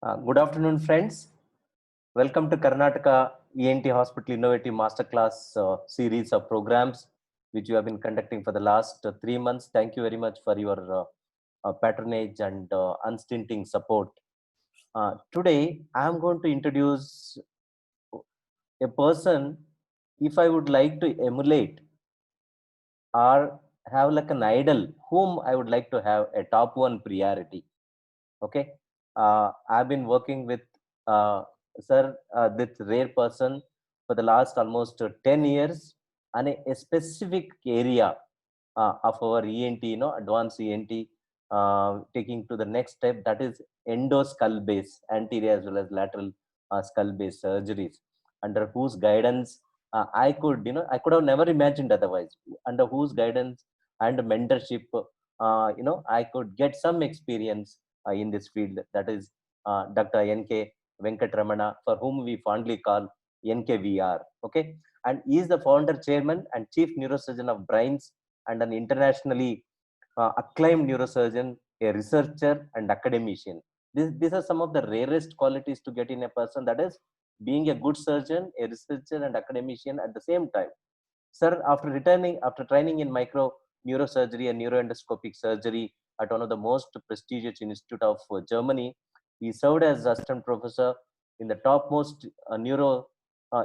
Good afternoon, friends. Welcome to Karnataka ENT Hospital Innovative Masterclass series of programs, which you have been conducting for the last 3 months. Thank you very much for your patronage and unstinting support. Today, I am going to introduce a person, if I would like to emulate or have like an idol, whom I would like to have a top one priority. Okay, I've been working with uh, sir, this rare person for the last almost 10 years on a specific area of our ENT, advanced ENT, taking to the next step, that is endoskull base, anterior as well as lateral skull base surgeries, under whose guidance I could have never imagined otherwise, under whose guidance and mentorship, I could get some experience in this field. That is Dr. N.K. Venkataramana, for whom we fondly call NKVR. Okay, and he is the founder, chairman, and chief neurosurgeon of Brains, and an internationally acclaimed neurosurgeon, a researcher, and academician. These are some of the rarest qualities to get in a person. That is being a good surgeon, a researcher, and academician at the same time. Sir, after training in micro neurosurgery and neuroendoscopic surgery at one of the most prestigious institute of Germany, he served as assistant professor in the topmost neuro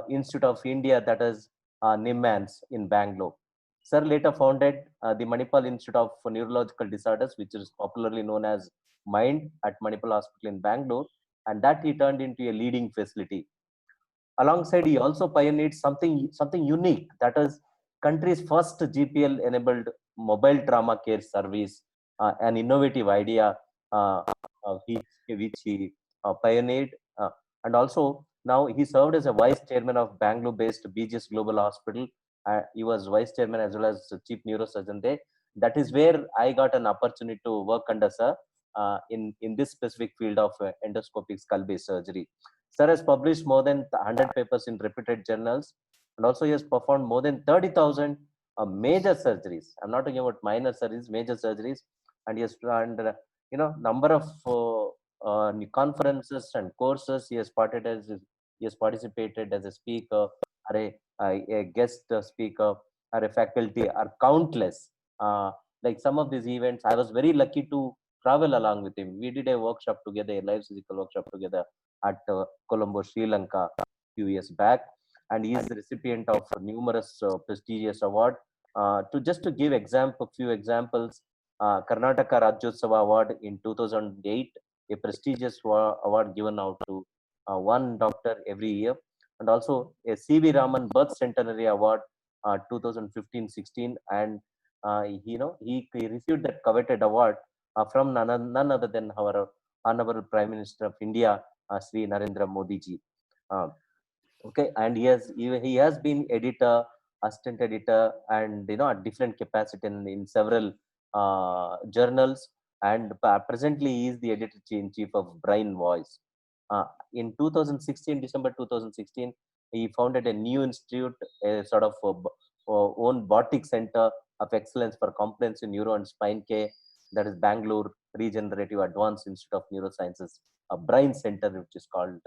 institute of India, that is NIMANS in Bangalore. Sir later founded the Manipal Institute of Neurological Disorders, which is popularly known as MIND, at Manipal Hospital in Bangalore, and that he turned into a leading facility. Alongside, he also pioneered something unique, that is country's first GPL enabled mobile trauma care service, an innovative idea which he pioneered. And also, now he served as a vice chairman of Bangalore based BGS Global Hospital. He was vice chairman as well as chief neurosurgeon there. That is where I got an opportunity to work under sir in this specific field of endoscopic skull base surgery. Sir has published more than 100 papers in reputed journals, and also he has performed more than 30,000 major surgeries. I'm not talking about minor surgeries, major surgeries, and he has done number of conferences and courses. He has participated as a speaker, or a guest speaker, or a faculty, are countless. Like some of these events, I was very lucky to travel along with him. We did a workshop together, a live physical workshop together at Colombo, Sri Lanka, a few years back, and he is the recipient of numerous prestigious awards. To give few examples, Karnataka Rajyotsava Award in 2008, a prestigious award given out to one doctor every year, and also a C.V. Raman Birth Centenary Award 2015-16, and he received that coveted award from none other than our Honorable Prime Minister of India, Sri Narendra Modi ji. Okay, and he has been editor, assistant editor, and at different capacity in several journals, and presently he is the editor in chief of Brain Voice. In 2016, December 2016, he founded a new institute, a sort of own boutique center of excellence for comprehensive neuro and spine care, that is Bangalore Regenerative Advanced Institute of Neurosciences, a Brain Center, which is called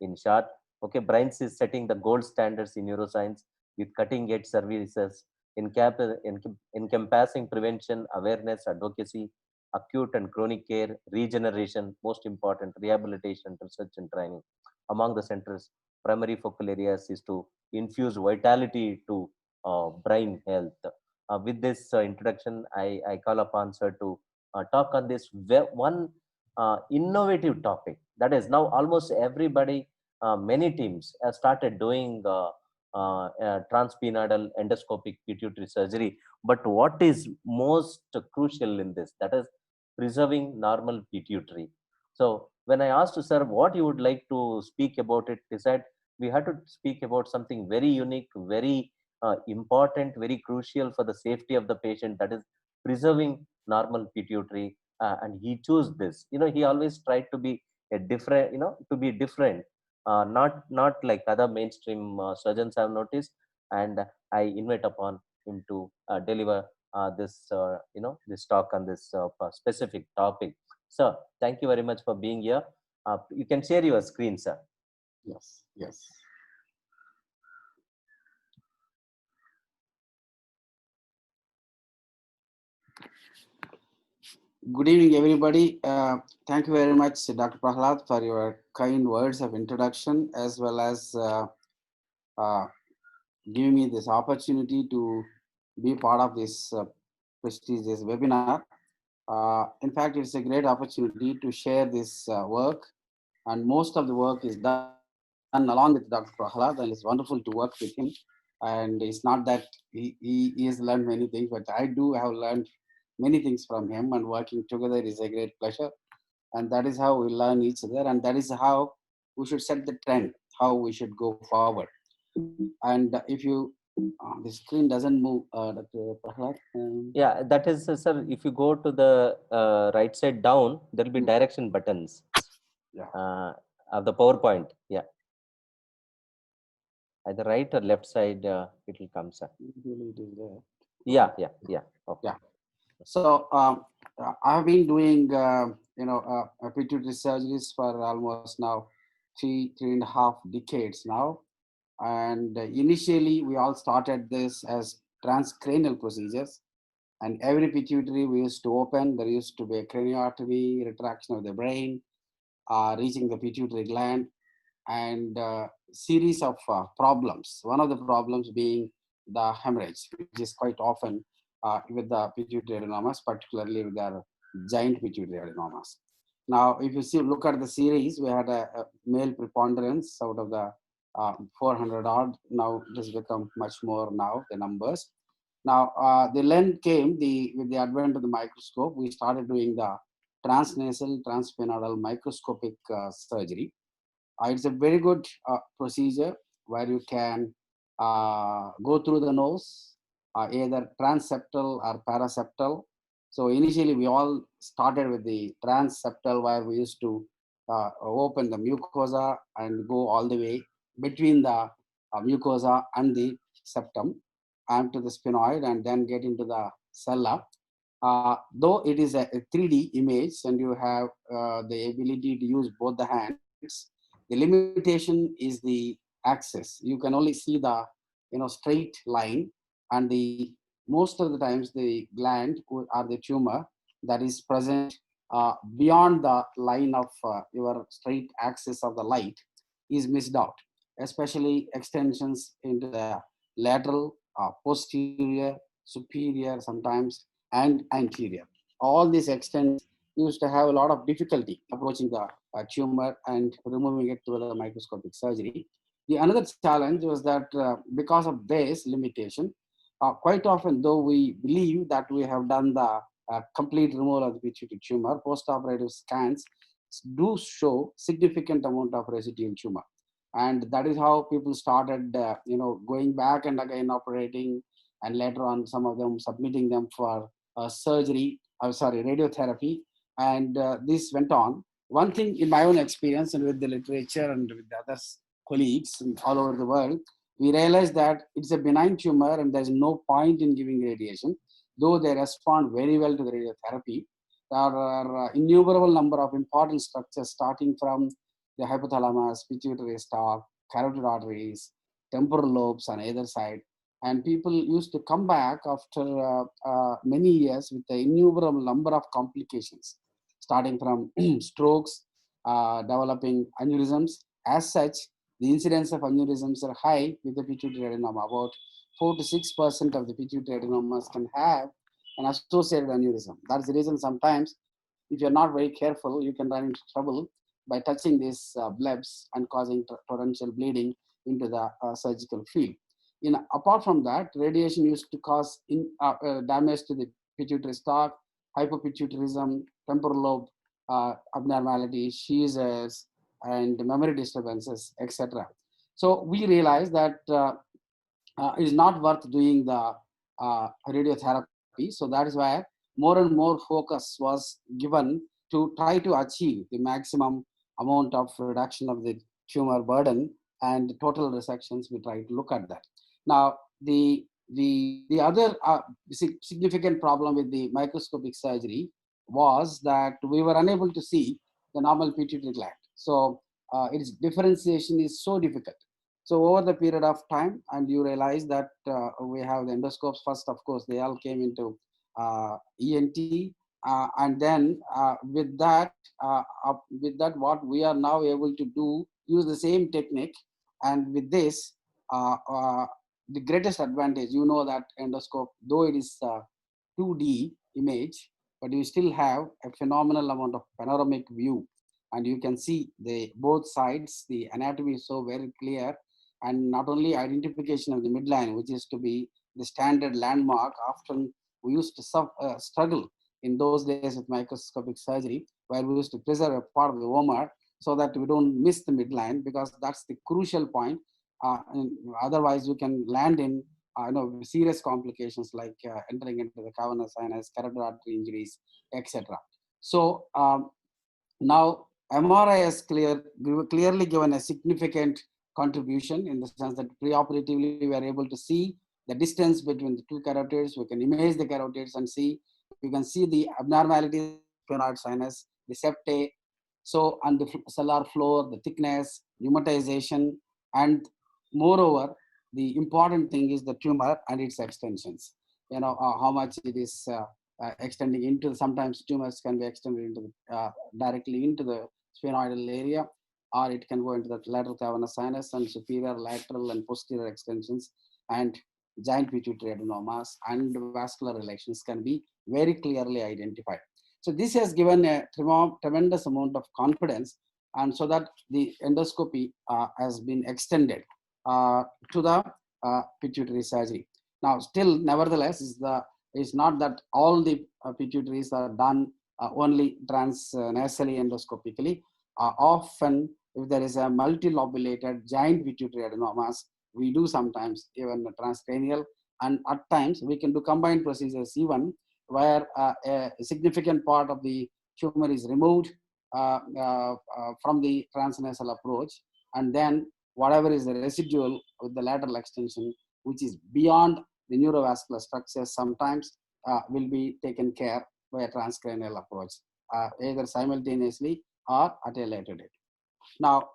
in short. Okay, Brains is setting the gold standards in neuroscience with cutting edge services encompassing prevention, awareness, advocacy, acute and chronic care, regeneration, most important, rehabilitation, research, and training. Among the center's primary focal areas is to infuse vitality to brain health. With this introduction, I call upon sir to talk on this one innovative topic. That is, now almost everybody, many teams have started doing transsphenoidal endoscopic pituitary surgery. But what is most crucial in this? That is preserving normal pituitary. So when I asked sir what you would like to speak about it, he said we had to speak about something very unique, very important, very crucial for the safety of the patient. That is preserving normal pituitary, and he chose this. He always tried to be a different, to be different, not like other mainstream surgeons I've noticed, and I invite upon him to deliver this talk on this specific topic. Sir, thank you very much for being here. You can share your screen, sir. Yes, yes. Good evening, everybody. Thank you very much, Dr. Prahlad, for your kind words of introduction, as well as uh, giving me this opportunity to be part of this prestigious webinar. In fact, it's a great opportunity to share this work, and most of the work is done along with Dr. Prahlad, and it's wonderful to work with him. And it's not that he has learned many things, but I do have learned many things from him, and working together is a great pleasure. And that is how we learn each other, and that is how we should set the trend, how we should go forward. And if you, the screen doesn't move, Dr. Prahlad. Yeah, that is, sir, if you go to the right side down, there will be direction buttons Yeah. of the PowerPoint. Yeah. Either right or left side, it will come, sir. Usually it is there. Yeah, yeah, yeah. Okay. Yeah. So I've been doing, pituitary surgeries for almost now 3.5 decades now. And initially, we all started this as transcranial procedures. And every pituitary we used to open, there used to be a cranial artery, retraction of the brain, reaching the pituitary gland, and series of problems. One of the problems being the hemorrhage, which is quite often with the pituitary adenomas, particularly with their giant pituitary adenomas. Now, if you see, look at the series, we had a male preponderance out of the 400 odd. Now it has become much more now, the numbers. Now, the length came with the advent of the microscope. We started doing the transnasal, transsphenoidal microscopic surgery. It's a very good procedure where you can go through the nose, either transeptal or paraseptal. So initially, we all started with the transseptal, where we used to open the mucosa and go all the way between the mucosa and the septum and to the sphenoid, and then get into the cella. Though it is a 3D image and you have the ability to use both the hands, the limitation is the axis. You can only see the straight line, and the most of the times the gland or the tumor that is present beyond the line of your straight axis of the light is missed out, especially extensions into the lateral, posterior, superior sometimes, and anterior. All these extents used to have a lot of difficulty approaching the tumor and removing it through the microscopic surgery. The another challenge was that because of this limitation, quite often, though we believe that we have done the complete removal of the pituitary tumor, post-operative scans do show significant amount of residual tumor, and that is how people started, going back and again operating, and later on some of them submitting them for radiotherapy, and this went on. One thing in my own experience and with the literature and with the other colleagues all over the world, we realized that it's a benign tumor and there's no point in giving radiation, though they respond very well to the radiotherapy. There are innumerable number of important structures starting from the hypothalamus, pituitary stalk, carotid arteries, temporal lobes on either side. And people used to come back after many years with the innumerable number of complications, starting from strokes, developing aneurysms. As such, the incidence of aneurysms are high with the pituitary adenoma. About 4 to 6% of the pituitary adenomas can have an associated aneurysm. That's the reason sometimes, if you're not very careful, you can run into trouble by touching these blebs and causing torrential bleeding into the surgical field. Apart from that, radiation used to cause damage to the pituitary stalk, hypopituitarism, temporal lobe abnormalities, seizures, and memory disturbances, etc. So we realized that it is not worth doing the radiotherapy. So that is why more and more focus was given to try to achieve the maximum amount of reduction of the tumor burden and total resections. We try to look at that. Now, the other significant problem with the microscopic surgery was that we were unable to see the normal pituitary gland. So its differentiation is so difficult. So over the period of time, and you realize that we have the endoscopes first, of course, they all came into ENT, and then with that, what we are now able to do, use the same technique, and with this, the greatest advantage, you know, that endoscope, though it is 2D image, but you still have a phenomenal amount of panoramic view, and you can see the both sides. The anatomy is so very clear, and not only identification of the midline, which is to be the standard landmark. Often we used to struggle in those days with microscopic surgery, where we used to preserve a part of the vomer so that we don't miss the midline, because that's the crucial point. Otherwise, you can land in serious complications like entering into the cavernous sinus, carotid artery injuries, etc. So now MRI has clearly given a significant contribution, in the sense that preoperatively we are able to see the distance between the two carotids. We can image the carotids and see, you can see the abnormalities of the sphenoid sinus, the septae, so, and the cellular floor, the thickness, pneumatization, and moreover, the important thing is the tumor and its extensions. How much it is extending into. Sometimes tumors can be extended into directly into the sphenoidal area, or it can go into the lateral cavernous sinus, and superior, lateral, and posterior extensions, and giant pituitary adenomas and vascular relations can be very clearly identified. So this has given a tremendous amount of confidence, and so that the endoscopy has been extended to the pituitary surgery. Now, still, nevertheless, it's not that all the pituitaries are done only transnasally endoscopically. Often, if there is a multilobulated giant pituitary adenomas, we do sometimes even transcranial, and at times we can do combined procedures even, where a significant part of the tumor is removed from the transnasal approach, and then whatever is the residual with the lateral extension, which is beyond the neurovascular structures, sometimes will be taken care by a transcranial approach, either simultaneously or at a later date. Now,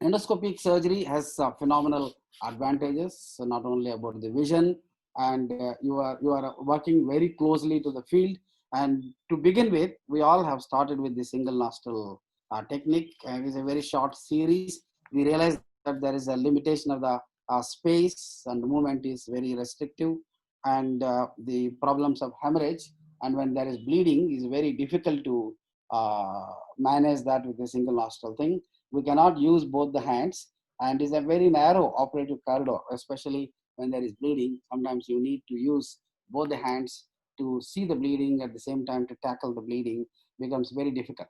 endoscopic surgery has phenomenal advantages, so not only about the vision, and you are working very closely to the field. And to begin with, we all have started with the single nostril technique, and it's a very short series. We realize that there is a limitation of the space, and the movement is very restrictive, and the problems of hemorrhage, and when there is bleeding, is very difficult to manage that with a single nostril thing. We cannot use both the hands, and it's a very narrow operative corridor, especially when there is bleeding. Sometimes you need to use both the hands to see the bleeding, at the same time to tackle the bleeding becomes very difficult.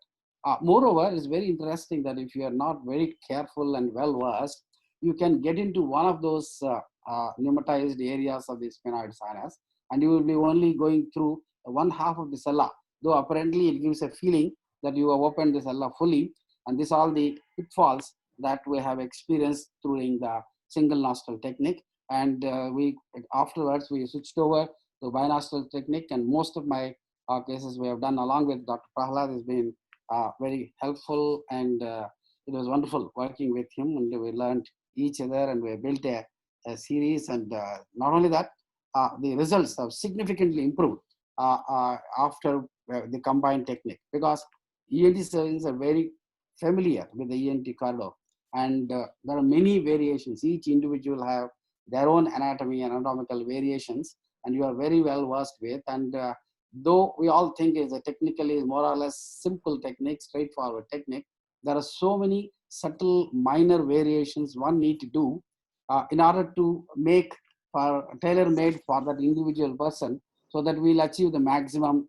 Moreover, it's very interesting that if you are not very careful and well versed, you can get into one of those pneumatized areas of the sphenoid sinus, and you will be only going through one half of the sella, though apparently it gives a feeling that you have opened the sella fully. And this all the pitfalls that we have experienced during the single nostril technique. And we afterwards we switched over to binostril technique, and most of my cases we have done along with Dr. Prahlad has been very helpful, and it was wonderful working with him, and we learned each other, and we built a series. And not only that, the results have significantly improved after the combined technique, because ENT surgeons are very familiar with the ENT corridor, and there are many variations. Each individual have their own anatomy and anatomical variations, and you are very well versed with. And though we all think is a technically more or less simple technique, straightforward technique, there are so many subtle minor variations one need to do in order to make tailor-made for that individual person, so that we'll achieve the maximum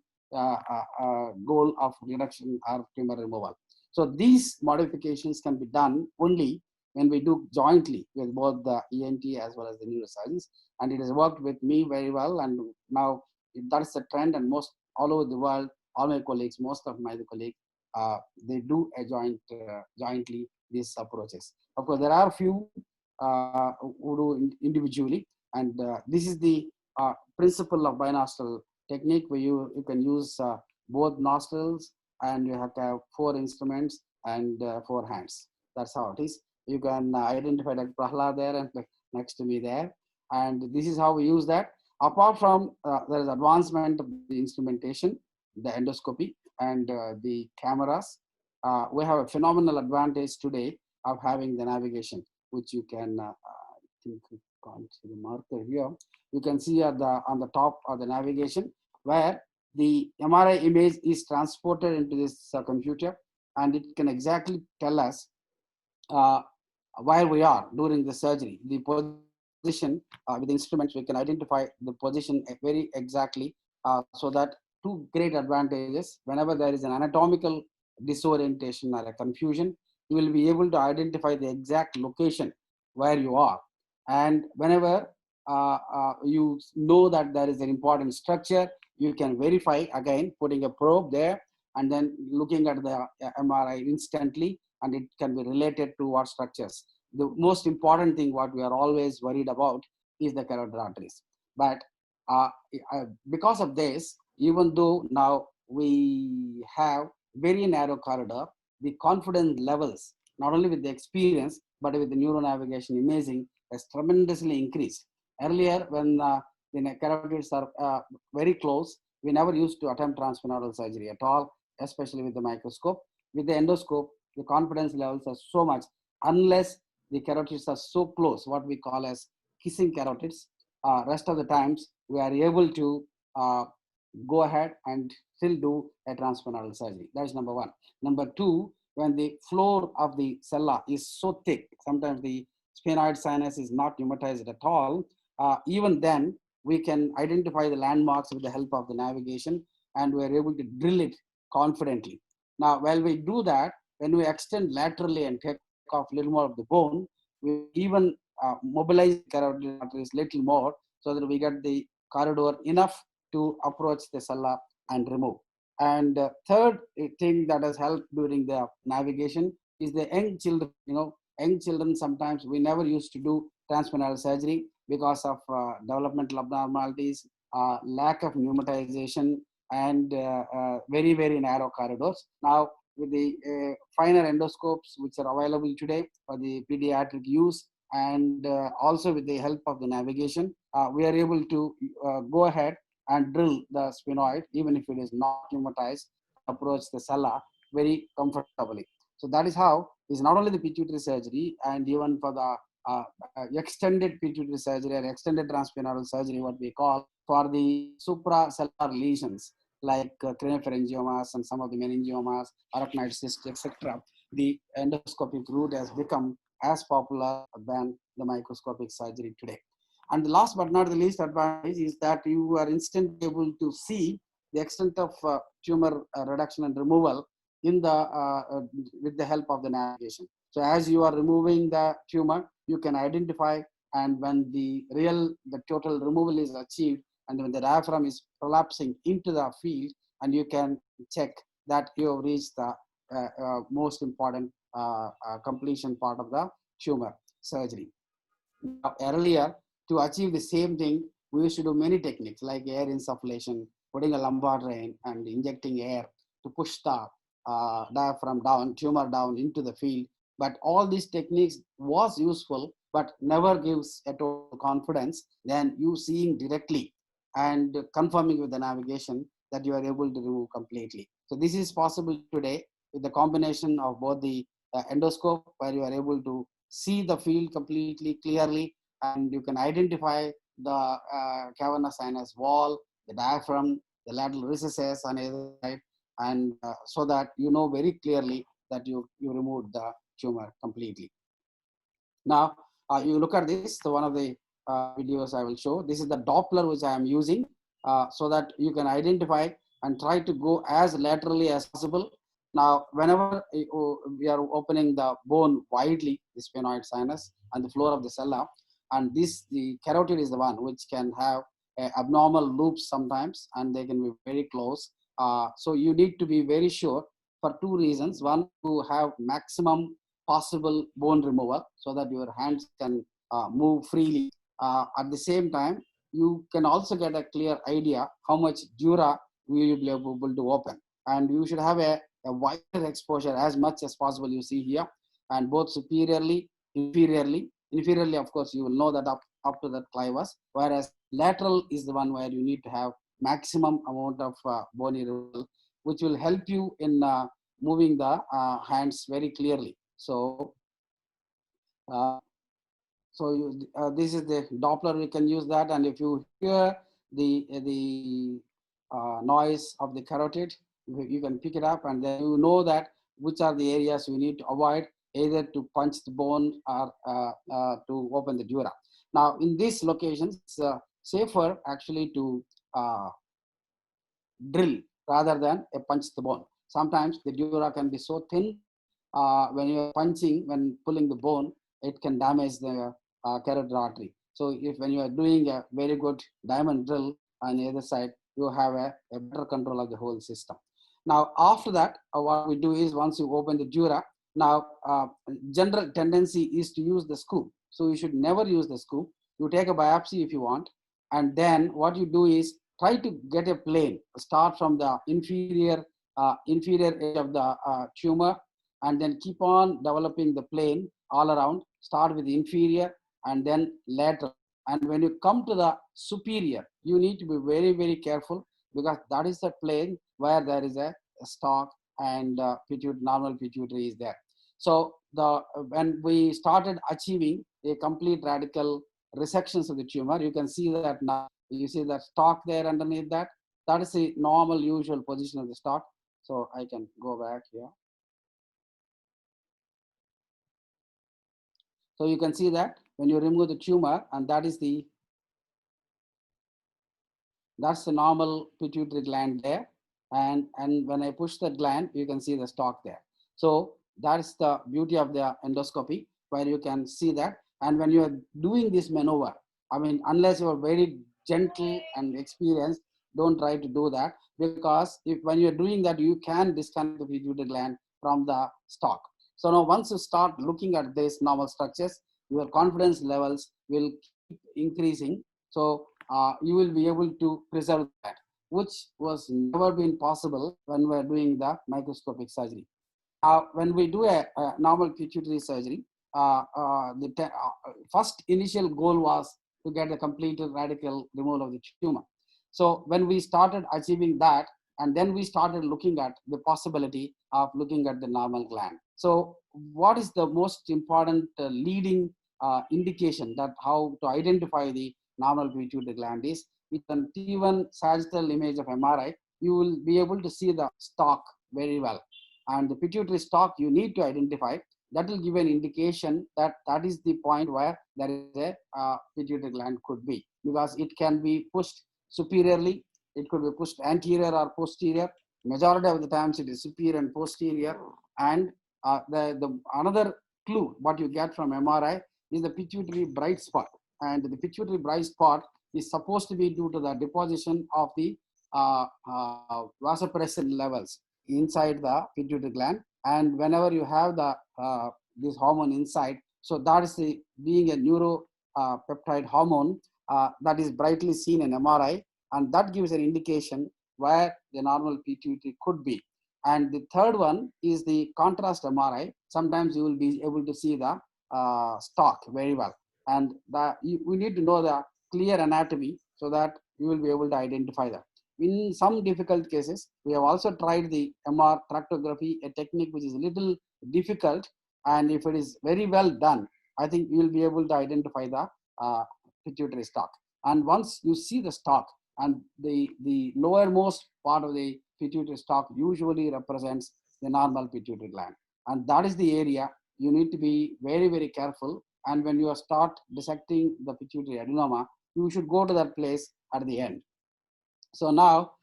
goal of reduction or tumor removal. So these modifications can be done only when we do jointly with both the ENT as well as the neurosurgeons, and it has worked with me very well. And now that's the trend, and most all over the world, all my colleagues, most of my colleagues, they do a jointly these approaches. Of course, there are a few who do individually, and this is the principle of binostril technique, where you can use both nostrils, and you have to have 4 instruments, and 4 hands. That's how it is. You can identify that Prahlad there and next to me there. And this is how we use that. Apart from there is advancement of the instrumentation, the endoscopy and the cameras. We have a phenomenal advantage today of having the navigation, which you can, I think you can't see the marker here. You can see at on the top of the navigation where the MRI image is transported into this computer, and it can exactly tell us uh, where we are during the surgery. The position with instruments, we can identify the position very exactly, so that two great advantages. Whenever there is an anatomical disorientation or a confusion, you will be able to identify the exact location where you are. And whenever you know that there is an important structure, you can verify again, putting a probe there and then looking at the MRI instantly, and it can be related to what structures. The most important thing what we are always worried about is the carotid arteries. But uh, because of this, even though now we have very narrow corridor, the confidence levels, not only with the experience, but with the neuronavigation imaging, has tremendously increased. Earlier, when the carotids are very close, we never used to attempt transsphenoidal surgery at all, especially with the microscope. With the endoscope, the confidence levels are so much, unless the carotids are so close, what we call as kissing carotids. Rest of the times, we are able to go ahead and still do a transsphenoidal surgery. That's number one. Number two, when the floor of the cella is so thick, sometimes the sphenoid sinus is not pneumatized at all, even then we can identify the landmarks with the help of the navigation, and we are able to drill it confidently. Now, while we do that, when we extend laterally and take off a little more of the bone, we even mobilize the carotid arteries little more, so that we get the corridor enough to approach the cella and remove. And third thing that has helped during the navigation is the young children. Young children, sometimes we never used to do transsphenoidal surgery because of developmental abnormalities, lack of pneumatization, and very, very narrow corridors. Now, with the finer endoscopes which are available today for the pediatric use, and also with the help of the navigation, we are able to go ahead and drill the sphenoid, even if it is not pneumatized, approach the cella very comfortably. So that is how is not only the pituitary surgery, and even for the extended pituitary surgery or extended transsphenoidal surgery, what we call, for the supracellular lesions like craniopharyngiomas and some of the meningiomas, arachnoid cysts, etc. The endoscopic route has become as popular than the microscopic surgery today. And the last but not the least advantage is that you are instantly able to see the extent of tumor reduction and removal in the with the help of the navigation. So as you are removing the tumor, you can identify, and when the total removal is achieved, and when the diaphragm is collapsing into the field, and you can check that you have reached the most important completion part of the tumor surgery. Now, earlier, to achieve the same thing, we used to do many techniques like air insufflation, putting a lumbar drain and injecting air to push the diaphragm down, tumor down into the field. But all these techniques was useful, but never gives a total confidence than you seeing directly and confirming with the navigation that you are able to remove completely. So this is possible today with the combination of both the endoscope, where you are able to see the field completely clearly, and you can identify the cavernous sinus wall, the diaphragm, the lateral recesses on either side, and so that you know very clearly that you removed the tumor completely. Now, you look at this, so one of the videos I will show. This is the Doppler which I am using, so that you can identify and try to go as laterally as possible. Now, whenever we are opening the bone widely, the sphenoid sinus and the floor of the cella, and the carotid is the one which can have abnormal loops sometimes, and they can be very close. So you need to be very sure for two reasons. One, to have maximum possible bone removal so that your hands can move freely. At the same time, you can also get a clear idea how much dura will you be able to open. And you should have a a wider exposure as much as possible you see here, and both superiorly, inferiorly. Inferiorly, of course, you will know that up to that clivus, whereas lateral is the one where you need to have maximum amount of bony removal, which will help you in moving the hands very clearly. Uh, this is the Doppler. We can use that, and if you hear the noise of the carotid, you can pick it up, and then you know that which are the areas you need to avoid, either to punch the bone or to open the dura. Now, in these locations, it's safer actually to drill rather than a punch the bone. Sometimes the dura can be so thin when you are punching, when pulling the bone, it can damage the carotid artery. So if when you are doing a very good diamond drill on the other side, you have a better control of the whole system. Now, after that, what we do is once you open the dura, now general tendency is to use the scoop. So you should never use the scoop. You take a biopsy if you want, and then what you do is try to get a plane. Start from the inferior edge of the tumor, and then keep on developing the plane all around. Start with the inferior and then lateral. And when you come to the superior, you need to be very, very careful, because that is the plane where there is a stalk and normal pituitary is there. So when we started achieving a complete radical resections of the tumor, you can see that now you see that stalk there underneath that. That is the normal usual position of the stalk. So I can go back here. So you can see that when you remove the tumor, and that's the normal pituitary gland there. And when I push the gland, you can see the stalk there. So that is the beauty of the endoscopy, where you can see that. And when you are doing this maneuver, I mean, unless you are very gentle and experienced, don't try to do that, because if when you're doing that, you can disconnect the pituitary gland from the stalk. So now once you start looking at these normal structures, your confidence levels will keep increasing. So you will be able to preserve that, which was never been possible when we're doing the microscopic surgery. When we do a normal pituitary surgery, the first initial goal was to get a complete radical removal of the tumor. So when we started achieving that, and then we started looking at the possibility of looking at the normal gland. So what is the most important leading indication that how to identify the normal pituitary gland is? With an T1 sagittal image of MRI, you will be able to see the stalk very well. And the pituitary stalk you need to identify. That will give an indication that that is the point where there is a pituitary gland could be, because it can be pushed superiorly, it could be pushed anterior or posterior. Majority of the times it is superior and posterior. And the another clue what you get from MRI is the pituitary bright spot. And the pituitary bright spot is supposed to be due to the deposition of the vasopressin levels inside the pituitary gland. And whenever you have the this hormone inside, so that is the being a neuropeptide hormone that is brightly seen in MRI, and that gives an indication where the normal pituitary could be. And the third one is the contrast MRI. Sometimes you will be able to see the stalk very well, and we need to know the clear anatomy so that you will be able to identify that. In some difficult cases, we have also tried the MR tractography, a technique which is a little difficult, and if it is very well done, I think you will be able to identify the pituitary stalk. And once you see the stalk, and the lowermost part of the pituitary stalk usually represents the normal pituitary gland, and that is the area you need to be very, very careful. And when you start dissecting the pituitary adenoma, you should go to that place at the end. So now,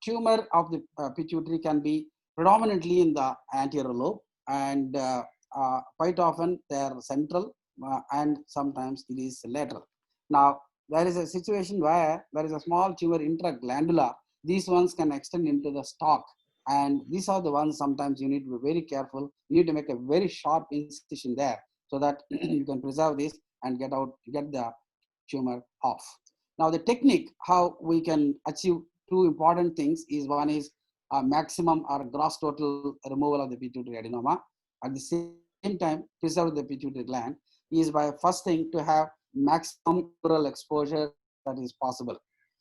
tumor of the pituitary can be predominantly in the anterior lobe, and quite often they are central, and sometimes it is lateral. Now, there is a situation where there is a small tumor intraglandular. These ones can extend into the stalk, and these are the ones sometimes you need to be very careful. You need to make a very sharp incision there so that you can preserve this and get the tumor off. Now, the technique how we can achieve two important things is, one is maximum or gross total removal of the pituitary adenoma. At the same time, preserve the pituitary gland is by first thing to have maximum dural exposure that is possible.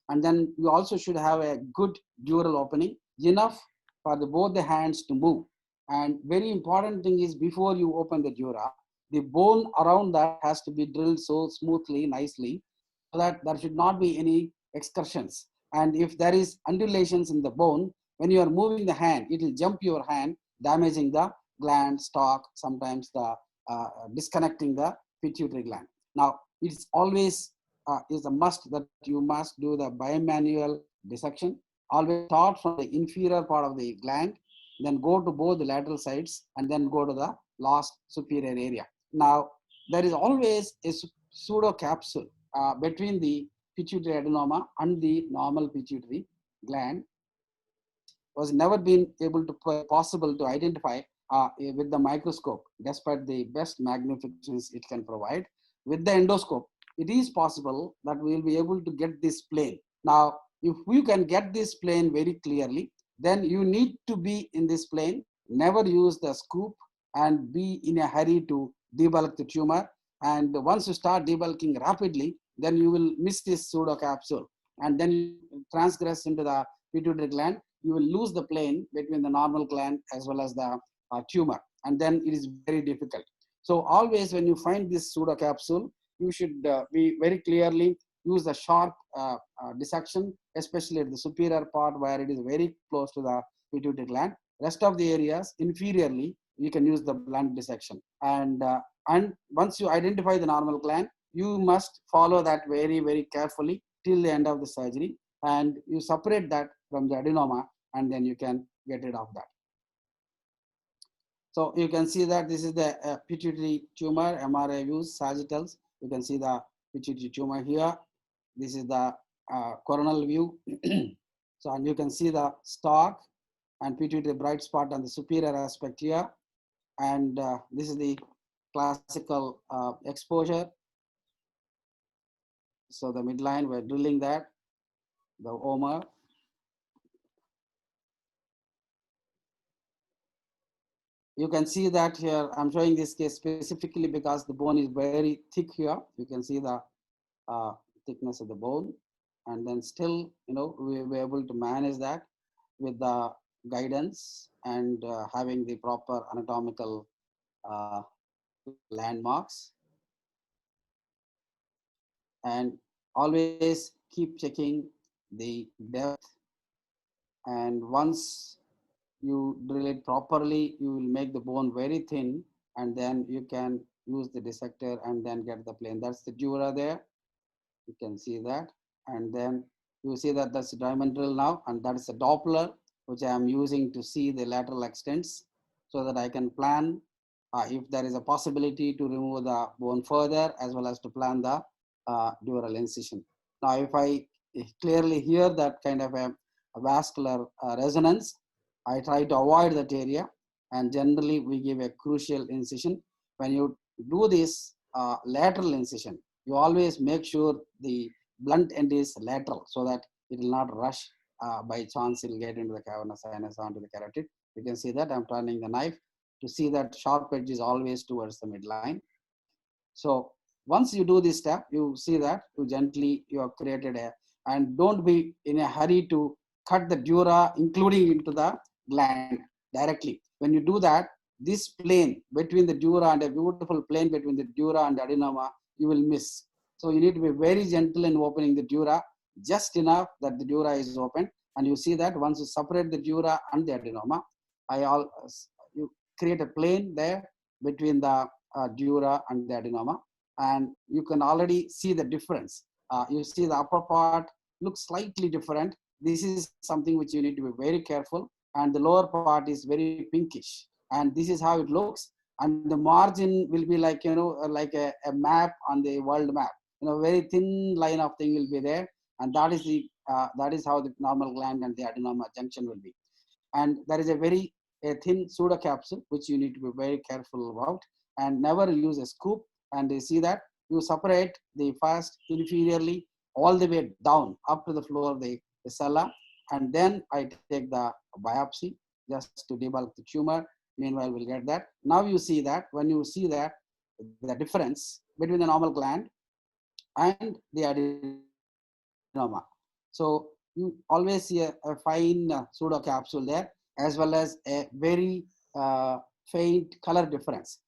And then you also should have a good dural opening, enough for both the hands to move. And very important thing is before you open the dura, the bone around that has to be drilled so smoothly, nicely, so that there should not be any excursions. And if there is undulations in the bone, when you are moving the hand, it will jump your hand, damaging the gland, stalk, sometimes the disconnecting the pituitary gland. Now, it's always is a must that you must do the bimanual dissection. Always start from the inferior part of the gland, then go to both the lateral sides, and then go to the last superior area. Now, there is always a pseudo capsule between the pituitary adenoma and the normal pituitary gland. Was never been able to possible to identify with the microscope, despite the best magnifications it can provide. With the endoscope, it is possible that we will be able to get this plane. Now, if you can get this plane very clearly, then you need to be in this plane, never use the scoop and be in a hurry to debulk the tumor. And once you start debulking rapidly, then you will miss this pseudo capsule and then you transgress into the pituitary gland. You will lose the plane between the normal gland as well as the tumor, and then it is very difficult. So always when you find this pseudo capsule, you should be very clearly use the sharp dissection, especially at the superior part where it is very close to the pituitary gland. Rest of the areas inferiorly, you can use the blunt dissection. And once you identify the normal gland, you must follow that very, very carefully till the end of the surgery, and you separate that from the adenoma, and then you can get rid of that. So you can see that this is the pituitary tumor MRI views, sagittals. You can see the pituitary tumor here. This is the coronal view. So, and you can see the stalk and pituitary bright spot on the superior aspect here. And this is the classical exposure. So the midline, we're drilling that, the omer. You can see that here, I'm showing this case specifically because the bone is very thick here. You can see the thickness of the bone. And then still, we were able to manage that with the guidance and having the proper anatomical landmarks. And always keep checking the depth. And once you drill it properly, you will make the bone very thin, and then you can use the dissector and then get the plane. That's the dura there. You can see that. And then you see that that's a diamond drill now, and that is a Doppler, which I am using to see the lateral extents so that I can plan if there is a possibility to remove the bone further, as well as to plan the dural incision. Now, if I clearly hear that kind of a vascular resonance, I try to avoid that area, and generally we give a crucial incision. When you do this lateral incision, you always make sure the blunt end is lateral so that it will not rush by chance. It will get into the cavernous sinus onto the carotid. You can see that I'm turning the knife to see that sharp edge is always towards the midline. So once you do this step, you see that you have created and don't be in a hurry to cut the dura, including into the gland directly. When you do that, this plane between the dura and a beautiful plane between the dura and the adenoma, you will miss. So you need to be very gentle in opening the dura, just enough that the dura is open. And you see that once you separate the dura and the adenoma, you create a plane there between the dura and the adenoma, and you can already see the difference. You see the upper part looks slightly different. This is something which you need to be very careful, and the lower part is very pinkish, and this is how it looks. And the margin will be like, like a map on the world map, very thin line of thing will be there, and that is how the normal gland and the adenoma junction will be. And there is a thin pseudo capsule which you need to be very careful about, and never use a scoop. And you see that you separate the first inferiorly all the way down up to the floor of the sella, and then I take the biopsy just to debulk the tumor. Meanwhile, we'll get that. Now you see that when you see that the difference between the normal gland and the adenoma. So you always see a fine pseudo capsule there, as well as a very faint color difference.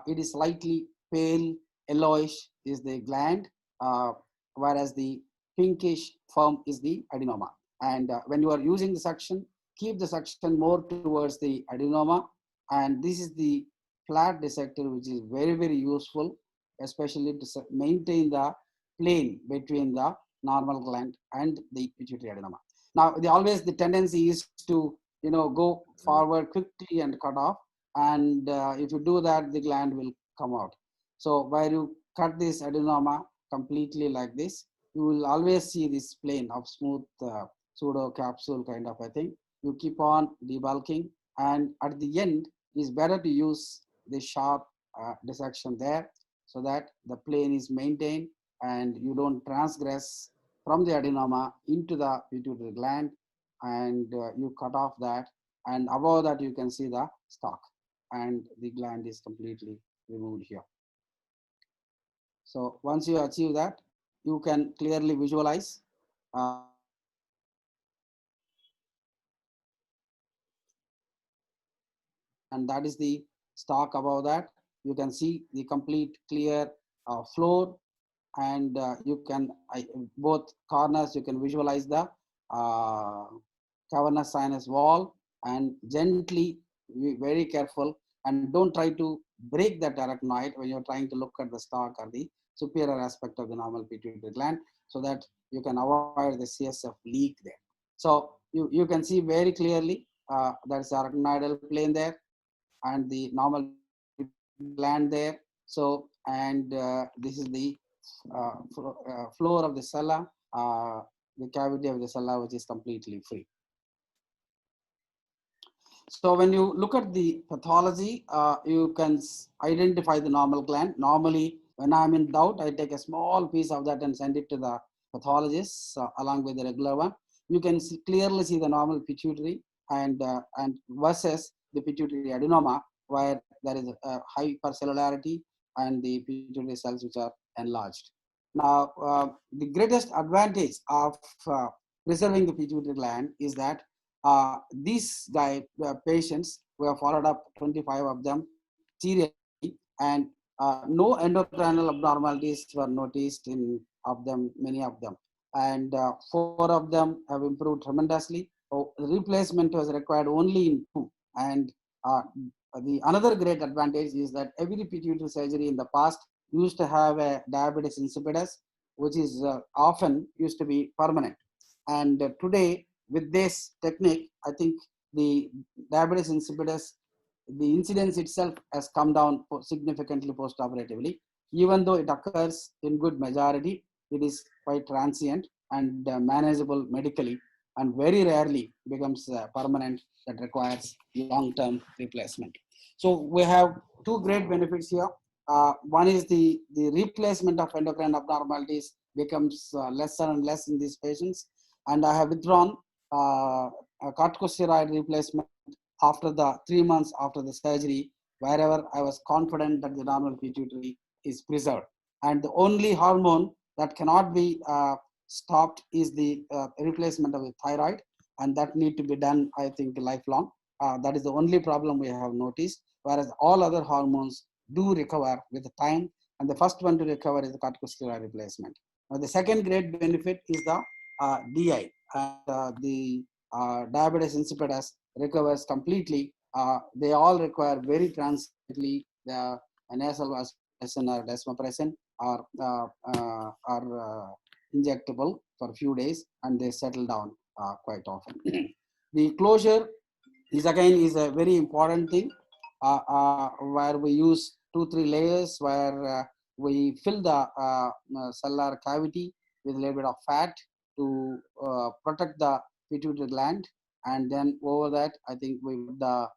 It is slightly pale yellowish is the gland, uh, whereas the pinkish firm is the adenoma. And when you are using the suction, keep the suction more towards the adenoma. And this is the flat dissector, which is very, very useful, especially to maintain the plane between the normal gland and the pituitary adenoma. Now, the tendency is to go forward quickly and cut off, and if you do that, the gland will come out. So where you cut this adenoma completely like this, you will always see this plane of smooth pseudo capsule kind of a thing. You keep on debulking, and at the end, it's better to use the sharp dissection there so that the plane is maintained and you don't transgress from the adenoma into the pituitary gland, and you cut off that, and above that you can see the stalk, and the gland is completely removed here. So once you achieve that, you can clearly visualize and that is the stalk. Above that you can see the complete clear floor, and you can both corners you can visualize the uh, cavernous sinus wall, and gently be very careful and don't try to break that arachnoid when you're trying to look at the stalk or the superior aspect of the normal pituitary gland, so that you can avoid the CSF leak there. So you can see very clearly there's arachnoidal plane there and the normal gland there. So, and this is the floor of the sella, the cavity of the sella, which is completely free. So when you look at the pathology, you can identify the normal gland. Normally, when I'm in doubt, I take a small piece of that and send it to the pathologist along with the regular one. You can clearly see the normal pituitary and versus the pituitary adenoma, where there is a hypercellularity and the pituitary cells which are enlarged. Now, the greatest advantage of preserving the pituitary gland is that these patients, we have followed up 25 of them seriously, and no endocrinal abnormalities were noticed in of them, many of them, and 4 of them have improved tremendously. So replacement was required only in 2, and the another great advantage is that every pituitary surgery in the past used to have a diabetes insipidus, which is often used to be permanent, and today with this technique, I think the diabetes insipidus, the incidence itself has come down significantly post-operatively. Even though it occurs in good majority, it is quite transient and manageable medically, and very rarely becomes permanent that requires long-term replacement. So we have 2 great benefits here. One is the replacement of endocrine abnormalities becomes lesser and less in these patients, and I have withdrawn a corticosteroid replacement after the 3 months after the surgery, wherever I was confident that the normal pituitary is preserved. And the only hormone that cannot be stopped is the replacement of the thyroid, and that need to be done, I think, lifelong. That is the only problem we have noticed, whereas all other hormones do recover with the time, and the first one to recover is the corticosteroid replacement. Now, the second great benefit is the DI, and the diabetes insipidus recovers completely. They all require very transiently the nasal vasopressin or desmopressin are injectable for a few days, and they settle down quite often. The closure is again is a very important thing, where we use 2-3 layers, where we fill the cellular cavity with a little bit of fat to protect the pituitary gland, and then over that I think we put the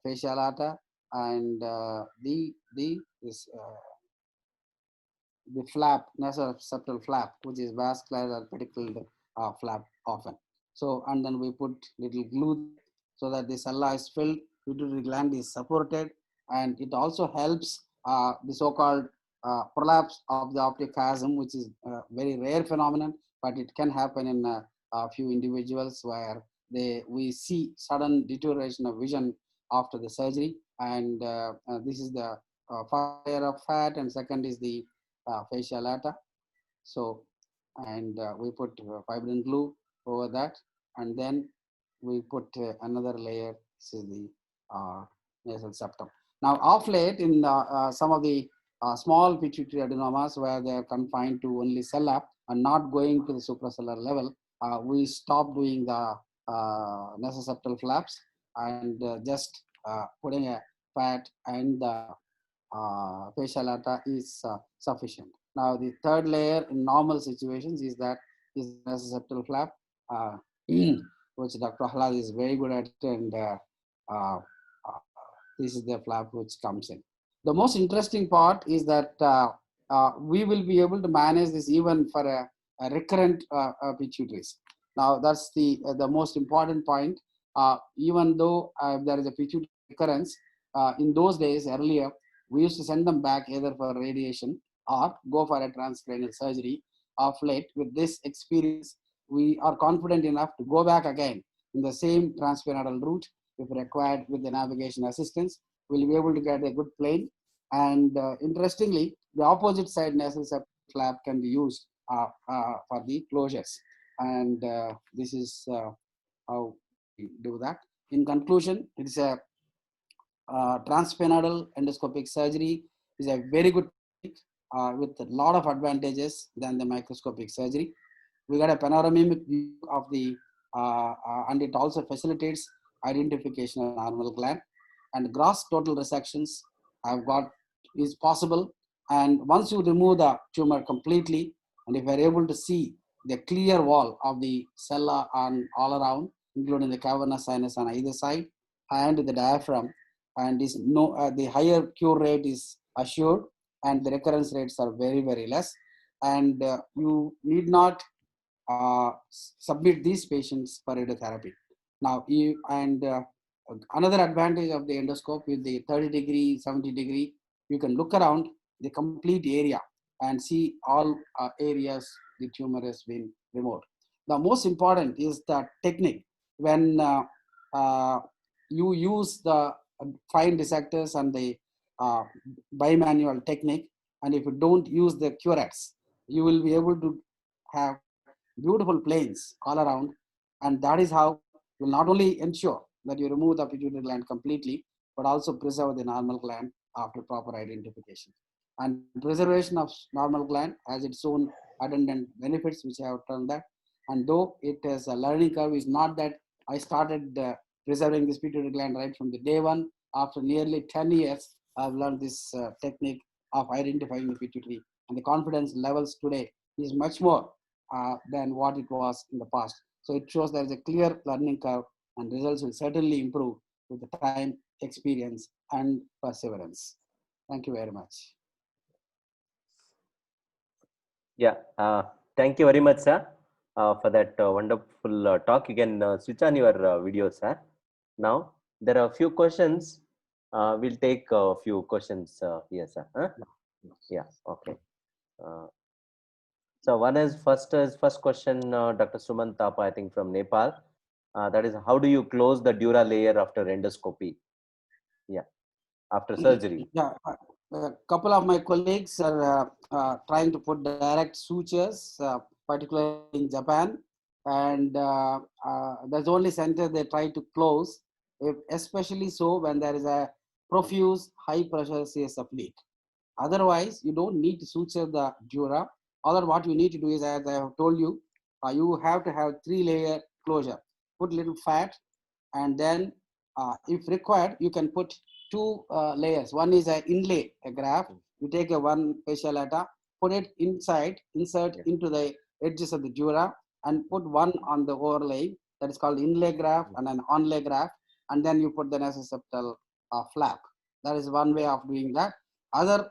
facial lata and the flap, nasal septal flap, which is vascular or pediculated flap often. So, and then we put little glue there so that the sella is filled, pituitary gland is supported, and it also helps the so-called prolapse of the optic chiasm, which is a very rare phenomenon, but it can happen in a few individuals where we see sudden deterioration of vision after the surgery. And this is the first layer of fat, and second is the fascia lata. So, and we put fibrin glue over that, and then we put another layer, this is the nasal septum. Now, off late in some of the small pituitary adenomas where they are confined to only sella and not going to the suprasellar level, we stop doing the nasoseptal flaps and just putting a fat and the fascia lata is sufficient. Now, the third layer in normal situations is that is the nasoseptal flap, which Dr. Hlad is very good at, and uh, this is the flap which comes in. The most interesting part is that we will be able to manage this even for a recurrent pituitaries. Now, that's the most important point. Even though there is a pituitary recurrence, in those days earlier, we used to send them back either for radiation or go for a transcranial surgery. Of late, with this experience, we are confident enough to go back again in the same transsphenoidal route if required with the navigation assistance. We'll be able to get a good plane. And interestingly, the opposite side nasal septal flap can be used for the closures. And this is how we do that. In conclusion, it is a transsphenoidal endoscopic surgery is a very good technique with a lot of advantages than the microscopic surgery. We got a panoramic view of the, and it also facilitates identification of normal gland. And gross total resections have got is possible. And once you remove the tumor completely, and if you are able to see the clear wall of the sella on all around, including the cavernous sinus on either side, and the diaphragm, and is no the higher cure rate is assured, and the recurrence rates are very, very less, and you need not submit these patients for radiotherapy. Now, another advantage of the endoscope with the 30-degree, 70-degree, you can look around the complete area and see all areas the tumor has been removed. The most important is the technique. When you use the fine dissectors and the bimanual technique, and if you don't use the curettes, you will be able to have beautiful planes all around, and that is how you will not only ensure that you remove the pituitary gland completely, but also preserve the normal gland after proper identification. And preservation of normal gland has its own attendant benefits, which I have told that. And though it is a learning curve, is not that I started preserving this pituitary gland right from the day one. After nearly 10 years, I've learned this technique of identifying the pituitary, and the confidence levels today is much more than what it was in the past. So it shows there is a clear learning curve, and results will certainly improve with the time, experience, and perseverance. Thank you very much. Yeah, thank you very much, sir, for that wonderful talk. You can switch on your video, sir. Now, there are a few questions. We'll take a few questions here, sir. Huh? Yeah, okay. So one is first question, Dr. Suman Thapa, I think from Nepal. That is, how do you close the dura layer after endoscopy? Yeah, after surgery. Yeah, a couple of my colleagues are trying to put direct sutures, particularly in Japan, and that's the only center they try to close, especially so when there is a profuse high pressure CSF leak. Otherwise, you don't need to suture the dura. Other what you need to do is, as I have told you, you have to have 3-layer closure. Put little fat, and then if required, you can put 2 layers. One is an inlay, a graft. You take a one fascia lata, put it inside, insert into the edges of the dura, and put one on the overlay. That is called inlay graft and an onlay graft, and then you put the nasoseptal flap. That is one way of doing that.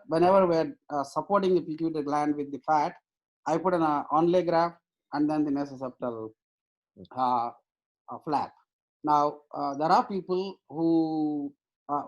Whenever we're supporting the pituitary gland with the fat, I put an onlay graft and then the nasoseptal flap. Now, there are people who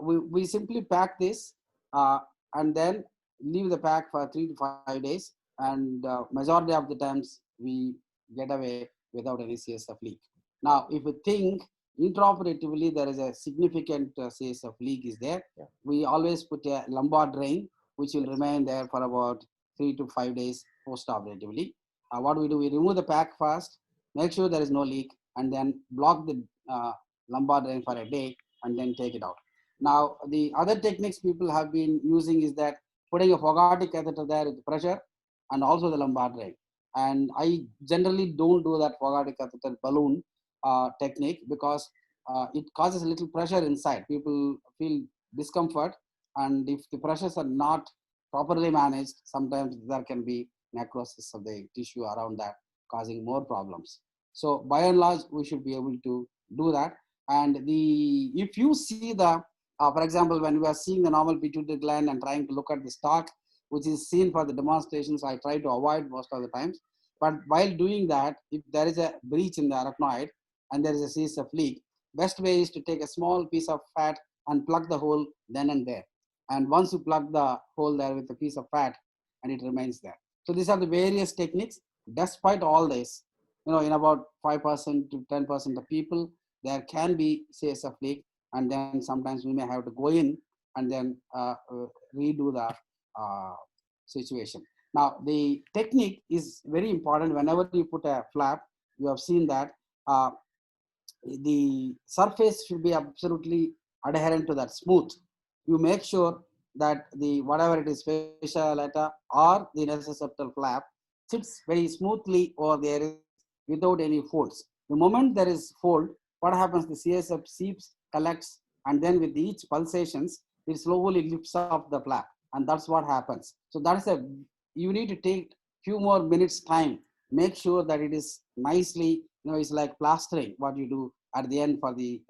we simply pack this and then leave the pack for 3 to 5 days, and majority of the times we get away without any CSF leak. Now, if we think intraoperatively there is a significant CSF leak is there, we always put a lumbar drain, which will remain there for about 3 to 5 days post-operatively. What we do, we remove the pack first, make sure there is no leak, and then block the lumbar drain for a day and then take it out. Now, the other techniques people have been using is that putting a Fogarty catheter there with pressure and also the lumbar drain. And I generally don't do that Fogarty catheter balloon technique because it causes a little pressure inside. People feel discomfort, and if the pressures are not properly managed, sometimes there can be necrosis of the tissue around that, causing more problems. So by and large, we should be able to do that. And if you see the, for example, when we are seeing the normal pituitary gland and trying to look at the stalk, which is seen for the demonstrations, I try to avoid most of the times. But while doing that, if there is a breach in the arachnoid and there is a CSF leak, best way is to take a small piece of fat and plug the hole then and there. And once you plug the hole there with a piece of fat, and it remains there. So these are the various techniques. Despite all this, in about 5% to 10% of people, there can be CSF leak, and then sometimes we may have to go in and then redo the situation. Now, the technique is very important. Whenever you put a flap, you have seen that the surface should be absolutely adherent to that, smooth. You make sure that the whatever it is, fascia lata or the nasoseptal flap, sits very smoothly over there without any folds. The moment there is fold, what happens? The CSF seeps, collects, and then with each pulsations, it slowly lifts off the flap, and that's what happens. So that's you need to take few more minutes time. Make sure that it is nicely, it's like plastering what you do at the end for the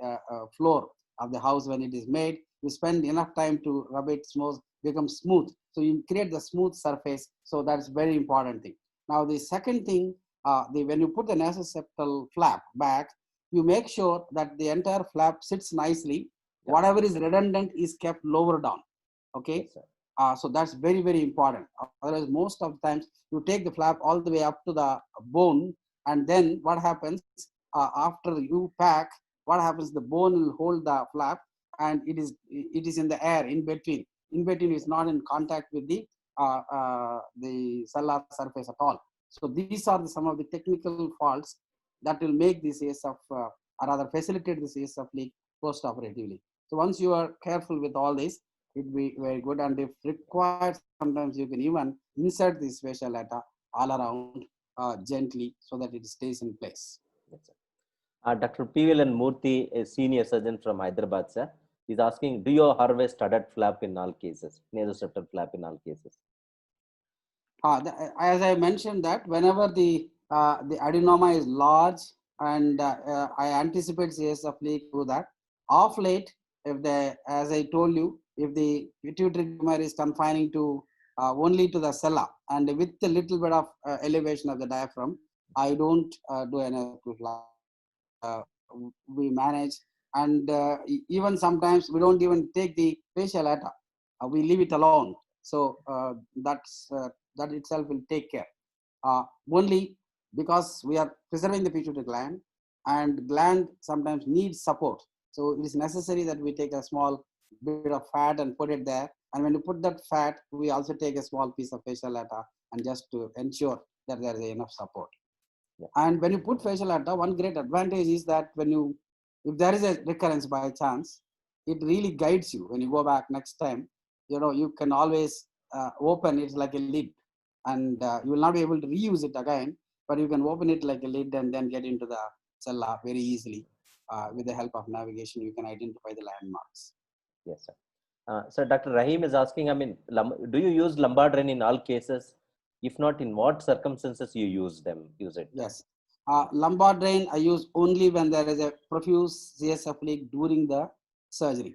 floor of the house when it is made. You spend enough time to rub it smooth, become smooth. So you create the smooth surface. So that's very important thing. Now the second thing, when you put the nasoseptal flap back, you make sure that the entire flap sits nicely. Whatever is redundant is kept lower down. Okay. Yes, so that's very, very important. Otherwise, most of the times you take the flap all the way up to the bone, and then what happens after you pack? What happens? The bone will hold the flap, and it is in the air in between. In between is not in contact with the cellular surface at all. So these are some of the technical faults that will make this CSF or rather facilitate the CSF leak post-operatively. So once you are careful with all this, it will be very good. And if required, sometimes you can even insert this fascia lata all around gently so that it stays in place. Yes, sir. Dr. P.V.L.N. Murthy, a senior surgeon from Hyderabad, sir, is asking, do you harvest studded flap in all cases, nasoseptal flap in all cases? As I mentioned that whenever the adenoma is large and I anticipate CSF leak through that, off late, as I told you, if the pituitary tumor is confining to only to the sella and with a little bit of elevation of the diaphragm, I don't do any flap. We manage, and even sometimes we don't even take the fascia lata. We leave it alone. So that itself will take care. Only because we are preserving the pituitary gland, and gland sometimes needs support. So it is necessary that we take a small bit of fat and put it there. And when you put that fat, we also take a small piece of fascia lata and just to ensure that there is enough support. Yeah. And when you put fascia lata, one great advantage is that if there is a recurrence by chance, it really guides you. When you go back next time, you can always open it like a lid, and you will not be able to reuse it again, but you can open it like a lid and then get into the cella very easily. With the help of navigation, you can identify the landmarks. Yes, sir. So Dr. Rahim is asking, do you use lumbar drain in all cases? If not, in what circumstances you use it? Yes. Lumbar drain I use only when there is a profuse CSF leak during the surgery.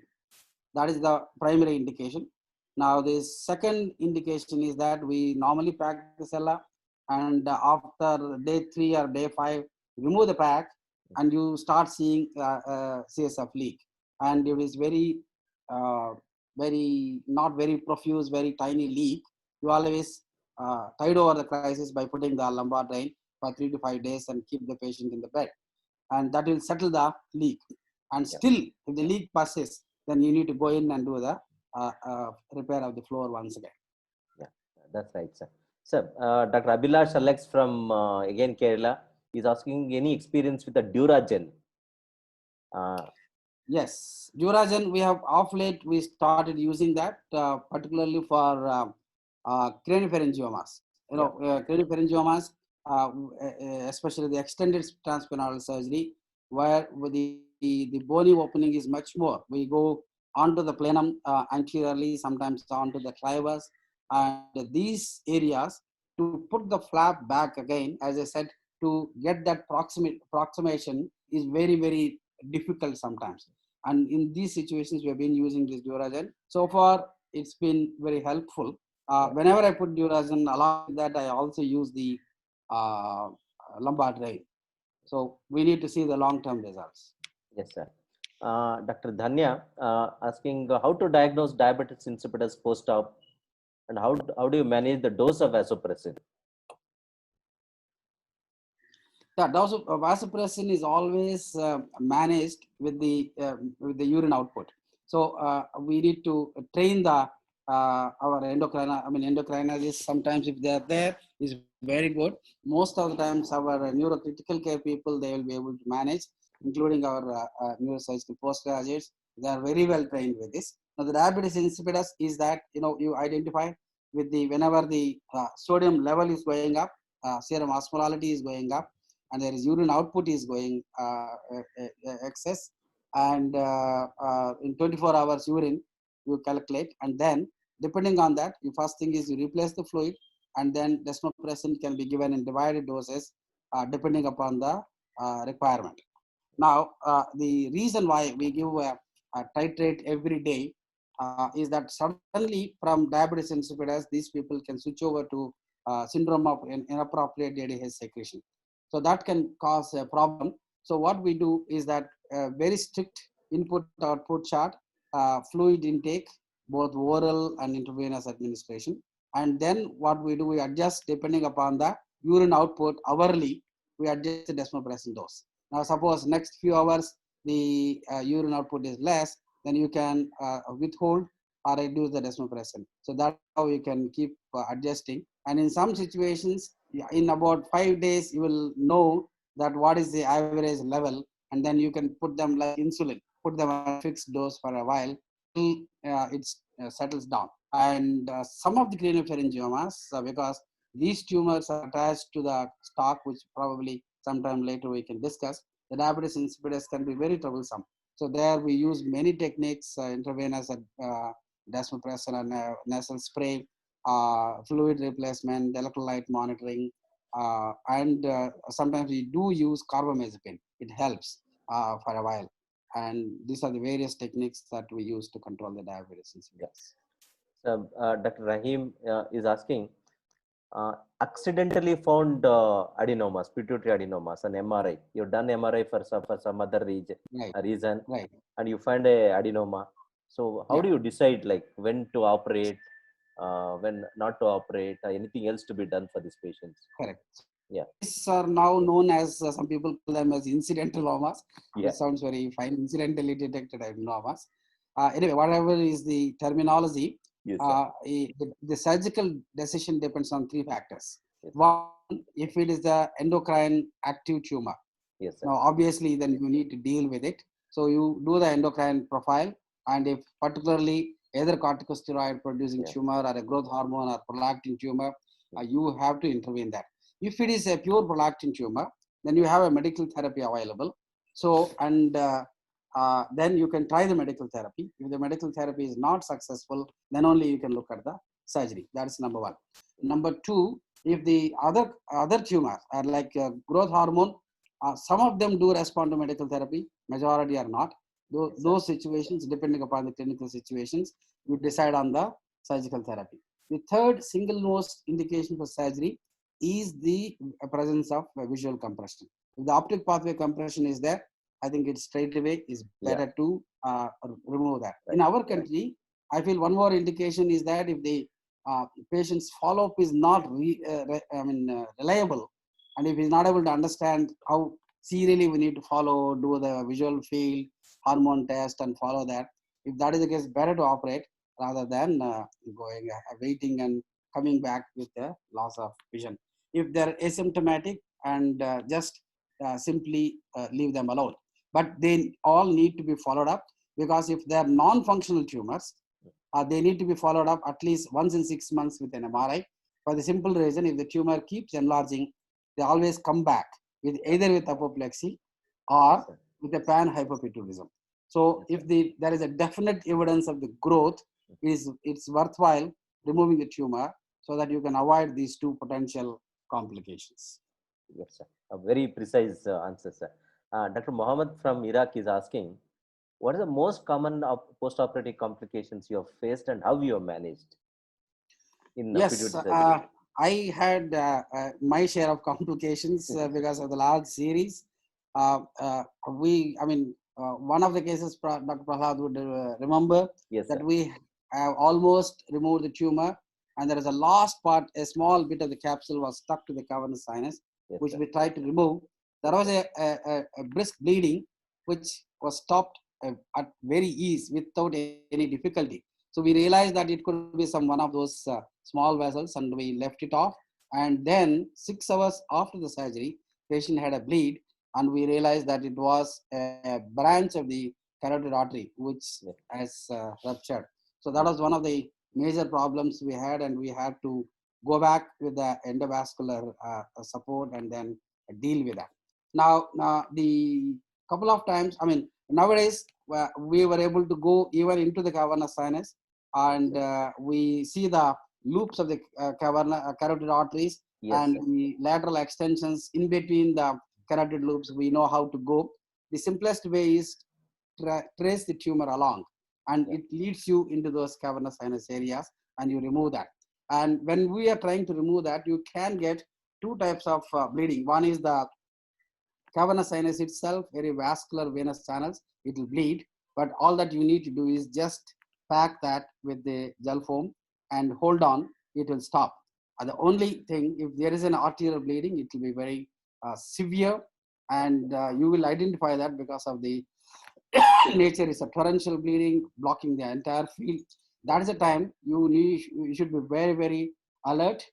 That is the primary indication. Now, the second indication is that we normally pack the cella, and after day 3 or day 5, remove the pack and you start seeing CSF leak, and it is uh, very not very profuse, very tiny leak. You always tide over the crisis by putting the lumbar drain for 3 to 5 days and keep the patient in the bed, and that will settle the leak. And Yeah. still, if the leak passes, then you need to go in and do the repair of the floor once again. Yeah, that's right, sir. Sir, Dr. Abhilash Alex from again Kerala is asking any experience with the Dura gel. Yes, Duragen, we have off late, we started using that, particularly for craniopharyngiomas. Yeah. Craniopharyngiomas, especially the extended transplantal surgery, where the bony opening is much more. We go onto the plenum anteriorly, sometimes onto the clivus, and these areas, to put the flap back again, as I said, to get that approximation is very, very difficult sometimes. And in these situations, we have been using this Duragen. So far, it's been very helpful. Yeah. Whenever I put Duragen, along with that, I also use the uh, lumbar drain. So we need to see the long-term results. Yes, sir. Dr. Dhanya asking how to diagnose diabetes insipidus post-op and how do you manage the dose of vasopressin? The dose of vasopressin is always managed with the urine output. So we need to train the our endocrinologists. Sometimes if they are there, is very good. Most of the times, our neurocritical care people, they will be able to manage, including our neurosurgical postgraduates. They are very well trained with this. Now, the diabetes insipidus is that you identify with the whenever the sodium level is going up, serum osmolality is going up, and there is urine output is going excess, and in 24 hours urine you calculate, and then depending on that, the first thing is you replace the fluid, and then desmopressin can be given in divided doses depending upon the requirement. Now the reason why we give a titrate every day is that suddenly from diabetes insipidus, these people can switch over to syndrome of inappropriate ADH secretion. So that can cause a problem. So what we do is that very strict input output chart, fluid intake, both oral and intravenous administration. And then what we do, we adjust depending upon the urine output hourly, we adjust the desmopressin dose. Now suppose next few hours the urine output is less, then you can withhold or reduce the desmopressin. So that's how you can keep adjusting. And in some situations, in about 5 days, you will know that what is the average level, and then you can put them like insulin, put them on a fixed dose for a while till it settles down. And some of the craniopharyngiomas, because these tumors are attached to the stalk, which probably sometime later we can discuss, the diabetes insipidus can be very troublesome. So there we use many techniques, intravenous desmopressin and nasal spray, fluid replacement, electrolyte monitoring, and sometimes we do use carbamazepine. It helps for a while. And these are the various techniques that we use to control the diabetes insipidus. So, Dr. Rahim is asking, accidentally found adenomas, pituitary adenomas, an MRI. You've done MRI for some other reason, Right. and you find a adenoma. So, how do you decide like when to operate, when not to operate, anything else to be done for these patients? Correct. Yeah. These are now known as, some people call them as incidentalomas. Yeah. It sounds very fine, incidentally detected adenomas. Anyway, whatever is the terminology, Yes, the surgical decision depends on 3 factors. yes, One, if it is the endocrine active tumor. yes, Now, obviously, then you need to deal with it. So you do the endocrine profile, and if particularly either corticosteroid producing tumor or a growth hormone or prolactin tumor, you have to intervene that. If it is a pure prolactin tumor, then you have a medical therapy available. So, and then you can try the medical therapy. If the medical therapy is not successful, then only you can look at the surgery. That's number one. Number two, if the other tumors are like growth hormone, some of them do respond to medical therapy, majority are not. Those situations, depending upon the clinical situations, you decide on the surgical therapy. The third single most indication for surgery is the presence of visual compression. If the optic pathway compression is there, I think it's straight away is better to remove that. In our country, I feel one more indication is that if the patient's follow-up is not reliable, and if he's not able to understand how serially we need to follow, do the visual field, hormone test, and follow that. If that is the case, better to operate rather than going waiting and coming back with a loss of vision. If they're asymptomatic and just simply leave them alone. But they all need to be followed up, because if they're non-functional tumors, they need to be followed up at least once in 6 months with an MRI. For the simple reason, if the tumor keeps enlarging, they always come back with either with apoplexy or with a panhypopituitarism. So if there is a definite evidence of the growth, it's worthwhile removing the tumor so that you can avoid these two potential complications. Yes, sir. A very precise answer, sir. Dr. Mohammed from Iraq is asking, what are the most common post-operative complications you have faced and how you have managed in Yes, I had my share of complications because of the large series. One of the cases Dr. Prahlad would remember that we have almost removed the tumor, and there is a last part, a small bit of the capsule was stuck to the cavernous sinus, which we tried to remove. There was a brisk bleeding, which was stopped at very ease without any difficulty. So we realized that it could be one of those small vessels, and we left it off. And then 6 hours after the surgery, patient had a bleed, and we realized that it was a branch of the carotid artery which has ruptured. So that was one of the major problems we had, and we had to go back with the endovascular support and then deal with that. Now the couple of times, nowadays we were able to go even into the cavernous sinus, and we see the loops of the carotid arteries and the lateral extensions in between the carotid loops. We know how to go. The simplest way is trace the tumor along, and it leads you into those cavernous sinus areas, and you remove that. And when we are trying to remove that, you can get two types of bleeding. One is the cavernous sinus itself, very vascular venous channels, it will bleed, but all that you need to do is just pack that with the gel foam and hold on, it will stop. And the only thing, if there is an arterial bleeding, it will be very severe, and you will identify that because of the nature is a torrential bleeding, blocking the entire field. That is the time you should be very, very alert.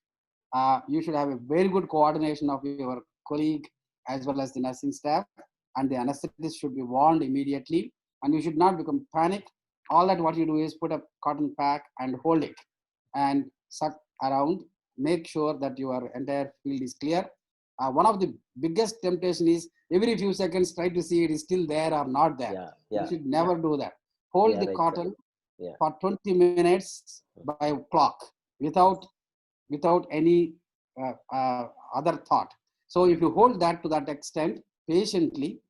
You should have a very good coordination of your colleague as well as the nursing staff, and the anesthetist should be warned immediately, and you should not become panicked. All that what you do is put a cotton pack and hold it and suck around, make sure that your entire field is clear. One of the biggest temptation is every few seconds try to see it is still there or not there. You should never do that. Hold the cotton for 20 minutes by clock without any other thought. So if you hold that to that extent patiently,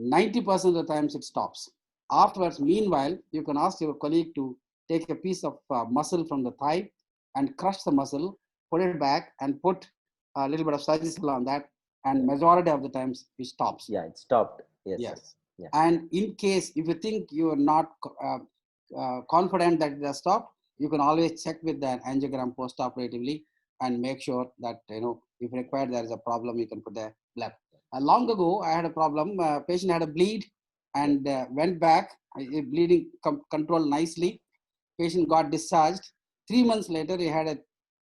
90% of the times it stops. Afterwards, meanwhile, you can ask your colleague to take a piece of muscle from the thigh and crush the muscle, put it back, and put a little bit of surgical on that, and majority of the times it stops. Yeah, it stopped. Yes. Yeah. And in case if you think you are not confident that it has stopped, you can always check with the angiogram post-operatively and make sure that, if required, there is a problem, you can put a blood. Long ago, I had a problem. Patient had a bleed and went back. Bleeding controlled nicely. Patient got discharged. 3 months later, he had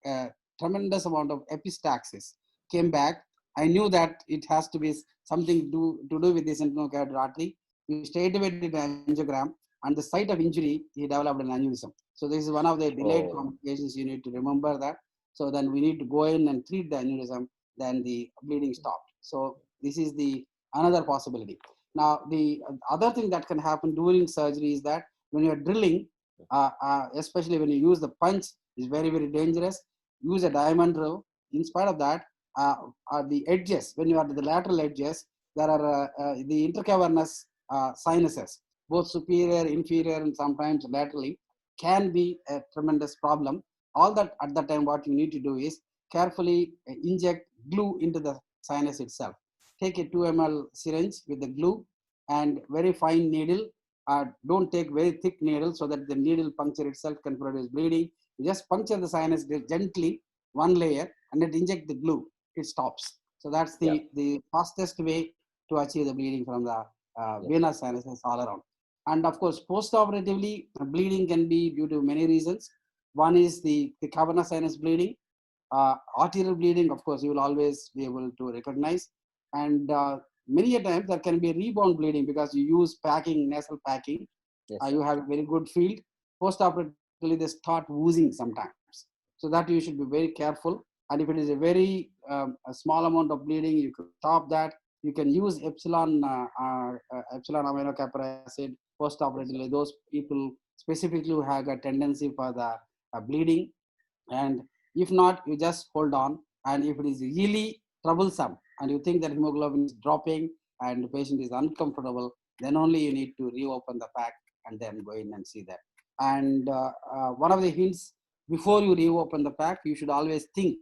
a tremendous amount of epistaxis. Came back. I knew that it has to be something to do with the sentinel carotid artery. We straight away did an angiogram, and the site of injury, he developed an aneurysm. So this is one of the delayed complications. You need to remember that. So then we need to go in and treat the aneurysm. Then the bleeding stopped. So this is the another possibility. Now the other thing that can happen during surgery is that when you are drilling, especially when you use the punch, is very, very dangerous. Use a diamond drill. In spite of that, the edges, when you are at the lateral edges, there are the intercavernous sinuses, both superior, inferior, and sometimes laterally, can be a tremendous problem. All that at that time, what you need to do is carefully inject glue into the sinus itself. take a 2 ml syringe with the glue and very fine needle. Don't take very thick needle so that the needle puncture itself can produce bleeding. You just puncture the sinus gently, one layer, and then inject the glue. It stops. So that's the fastest way to achieve the bleeding from the venous sinuses all around. And of course, post-operatively, bleeding can be due to many reasons. One is the cavernous sinus bleeding. Arterial bleeding, of course, you will always be able to recognize. And many a times there can be rebound bleeding because you use packing, nasal packing. You have a very good field. Post-operatively, they start oozing sometimes. So that you should be very careful. And if it is a very a small amount of bleeding, you can stop that. You can use epsilon aminocapra acid post-operatively. Those people specifically who have a tendency for the bleeding. And if not, you just hold on. And if it is really troublesome and you think that hemoglobin is dropping and the patient is uncomfortable, then only you need to reopen the pack and then go in and see that. And one of the hints, before you reopen the pack, you should always think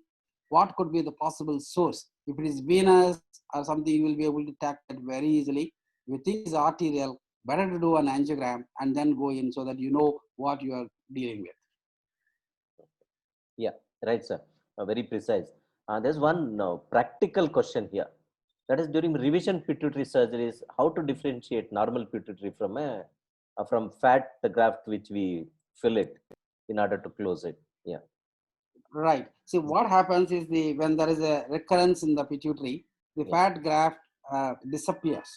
what could be the possible source. If it is venous or something, you will be able to tackle it very easily. If you think it's arterial, better to do an angiogram and then go in so that you know what you are dealing with. Yeah, right, sir. Very precise. There's one practical question here. That is, during revision pituitary surgeries, how to differentiate normal pituitary from fat graft which we fill it in order to close it. Yeah. Right. See, what happens is when there is a recurrence in the pituitary, the fat graft disappears.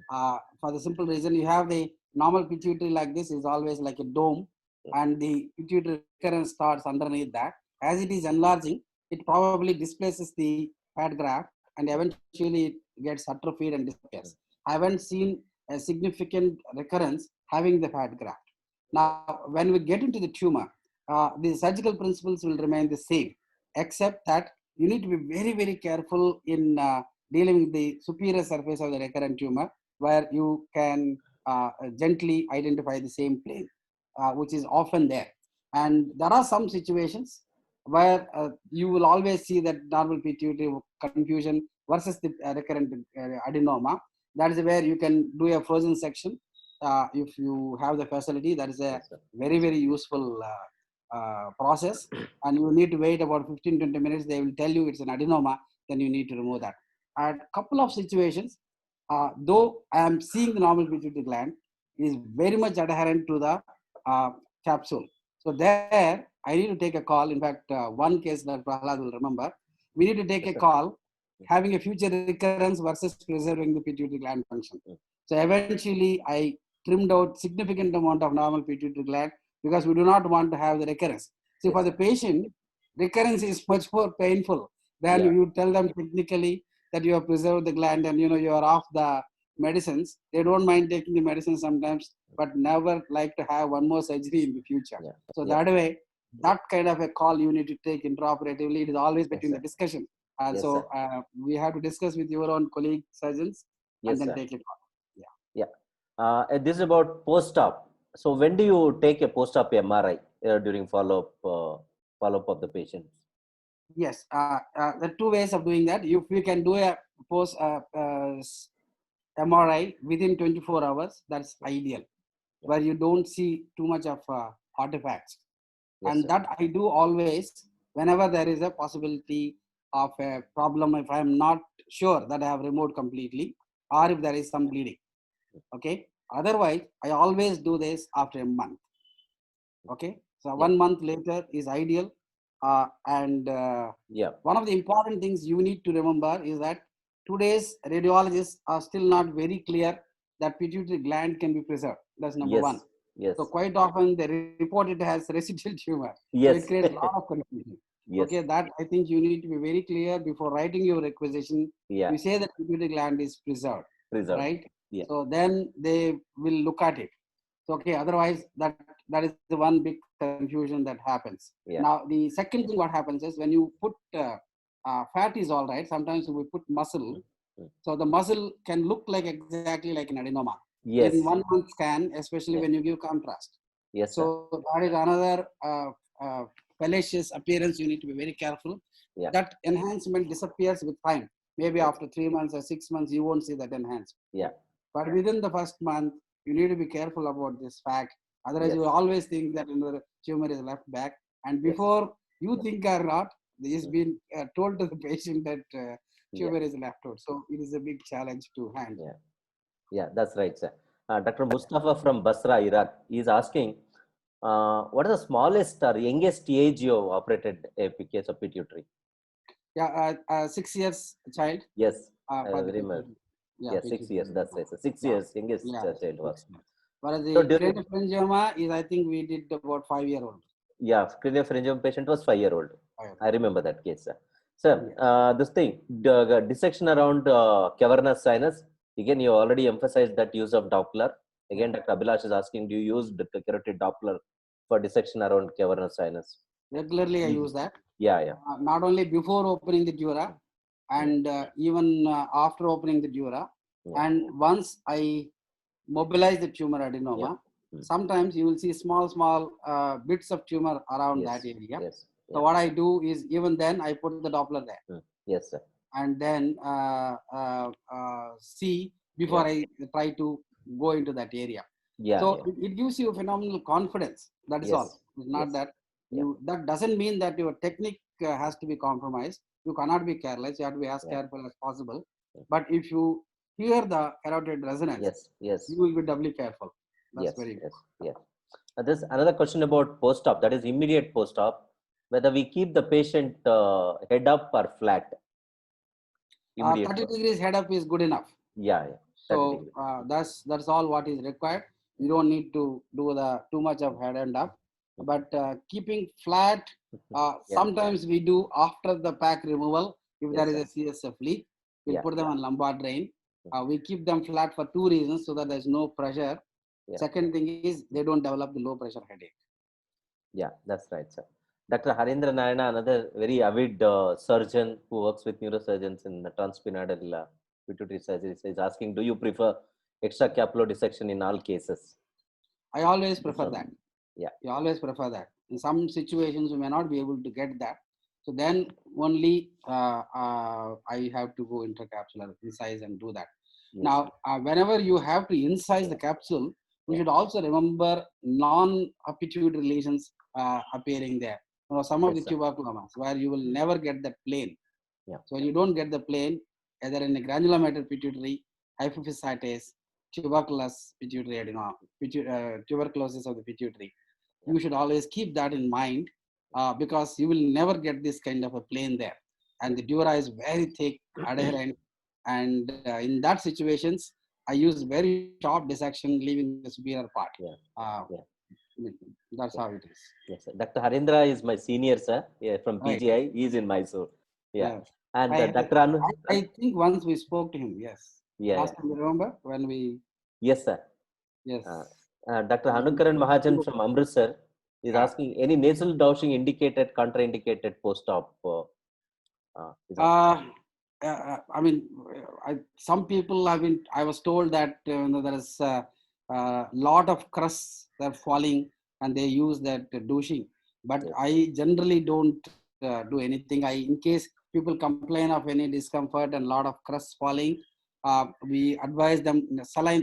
For the simple reason, you have the normal pituitary like this is always like a dome, and the pituitary recurrence starts underneath that. As it is enlarging, it probably displaces the fat graft, and eventually it gets atrophied and disappears. I haven't seen a significant recurrence having the fat graft. Now, when we get into the tumor, the surgical principles will remain the same, except that you need to be very, very careful in dealing with the superior surface of the recurrent tumor, where you can gently identify the same plane, which is often there. And there are some situations where you will always see that normal pituitary confusion versus the recurrent adenoma. That is where you can do a frozen section. If you have the facility, that is a very, very useful process. And you need to wait about 15-20 minutes. They will tell you it's an adenoma, then you need to remove that. And a couple of situations, though I am seeing the normal pituitary gland, is very much adherent to the capsule. So there, I need to take a call. In fact, one case that Prahlad will remember, we need to take a call having a future recurrence versus preserving the pituitary gland function. So eventually, I trimmed out significant amount of normal pituitary gland because we do not want to have the recurrence. So for the patient, recurrence is much more painful than you tell them technically that you have preserved the gland and you are off the medicines. They don't mind taking the medicine sometimes, but never like to have one more surgery in the future. So that way, that kind of a call you need to take intraoperatively. It is always between the discussion. So we have to discuss with your own colleague surgeons and then take it on. This is about post-op. So when do you take a post-op MRI during follow-up of the patients? Yes, there are two ways of doing that. If you can do a post MRI within 24 hours, that's ideal, where you don't see too much of artifacts. And that I do always whenever there is a possibility of a problem, if I am not sure that I have removed completely, or if there is some bleeding. Okay. Otherwise, I always do this after a month. Okay. So 1 month later is ideal. One of the important things you need to remember is that today's radiologists are still not very clear that pituitary gland can be preserved. That's number one. So quite often they report it as residual tumor. So it creates a lot of confusion. Okay, that I think you need to be very clear before writing your requisition. You say that pituitary gland is preserved. Right? So then they will look at it. So, okay, otherwise that is the one big confusion that happens. Now, the second thing what happens is when you put fat is all right. Sometimes we put muscle. So the muscle can look like exactly like an adenoma in 1 month scan, especially when you give contrast. So that is another fallacious appearance. You need to be very careful. That enhancement disappears with time. Maybe Yes. after 3 months or 6 months, you won't see that enhanced. Yeah. But within the first month, you need to be careful about this fact. Otherwise, Yes. you will always think that the tumor is left back. And Yes. before you think or not, it's Mm. been told to the patient that Yeah. tumor is left out. So it is a big challenge to handle. Yeah. Yeah, that's right, sir. Dr. Mustafa from Basra, Iraq, is asking, what is the smallest or youngest age you have operated a case of pituitary? Yeah, 6 years child Yes, for the very much. pituitary. Yeah, Yeah, 6 years. pituitary. That's right. So 6 Yeah, years, youngest yeah, child was. 6 years. Whereas So the during, craniopharyngioma is, I think we did about 5-year-old. yeah, craniopharyngium patient was 5-year-old. I remember that case, sir. Sir, Yes. this thing, the dissection around cavernous sinus. Again, you already emphasized that use of Doppler. Again, Dr. Abhilash is asking, do you use the carotid Doppler for dissection around cavernous sinus? Regularly, I use that. Yeah, yeah. Not only before opening the dura, and even after opening the dura. Yeah. And once I mobilize the tumor Yeah. adenoma, sometimes you will see small bits of tumor around Yes. that area. Yes. So Yeah. what I do is, even then I put the Doppler there. Yes, sir. And then see before Yeah. I try to go into that area. Yeah. So Yeah. it gives you phenomenal confidence. That is all. Yes. It's not Yes. that Yeah. you. That doesn't mean that your technique has to be compromised. You cannot be careless. You have to be as Yeah. careful as possible. But if you hear the carotid resonance, Yes. Yes. you will be doubly careful. That's Yes. very Yes. important. Yeah. There's another question about post-op. That is immediate post-op. Whether we keep the patient head up or flat. Immediate 30 post. degrees head up is good enough. Yeah. Yeah. 30 So degrees. that's all what is required. You don't need to do the too much of head and up, but keeping flat. Yeah. Sometimes we do after the pack removal. If Yes, there is sir. a CSF leak, we'll Yeah. put them on lumbar drain. We keep them flat for 2 reasons, so that there's no pressure. Yeah. Second thing is they don't develop the low pressure headache. Yeah, that's right, sir. Dr. Harindra Narayana, another very avid surgeon who works with neurosurgeons in the Trans-Sphenoidal pituitary surgery, is asking, do you prefer extracapular dissection in all cases? I always prefer So, that. yeah. You always prefer that. In some situations, you may not be able to get that. So then only I have to go intracapsular, incise and do that. Yes. Now, whenever you have to incise the capsule, we should also remember non-pituitary lesions appearing there. You know, some of the tuberculomas where you will never get that plane. Yeah. So when you don't get the plane, either in a granulomatous pituitary, hypophysitis, tuberculous pituitary adenoma, tuberculosis of the pituitary, you should always keep that in mind because you will never get this kind of a plane there. And the dura is very thick, adherent. And in that situations, I use very short dissection, leaving the superior part. That's how it is. Yes, sir. Dr. Harindra is my senior, sir, from PGI. Right. He is in Mysore. Yeah. Yeah. And Dr. Anu. I think once we spoke to him, yes. Yeah. Last time, you remember when we. Yes, sir. Yes. Dr. Hanukaran Mahajan from Amritsar is asking, any nasal dowsing indicated, contraindicated post-op? I mean, some people have been. I was told that there is a lot of crusts that are falling, and they use that douching. But I generally don't do anything. In case people complain of any discomfort and lot of crusts falling, we advise them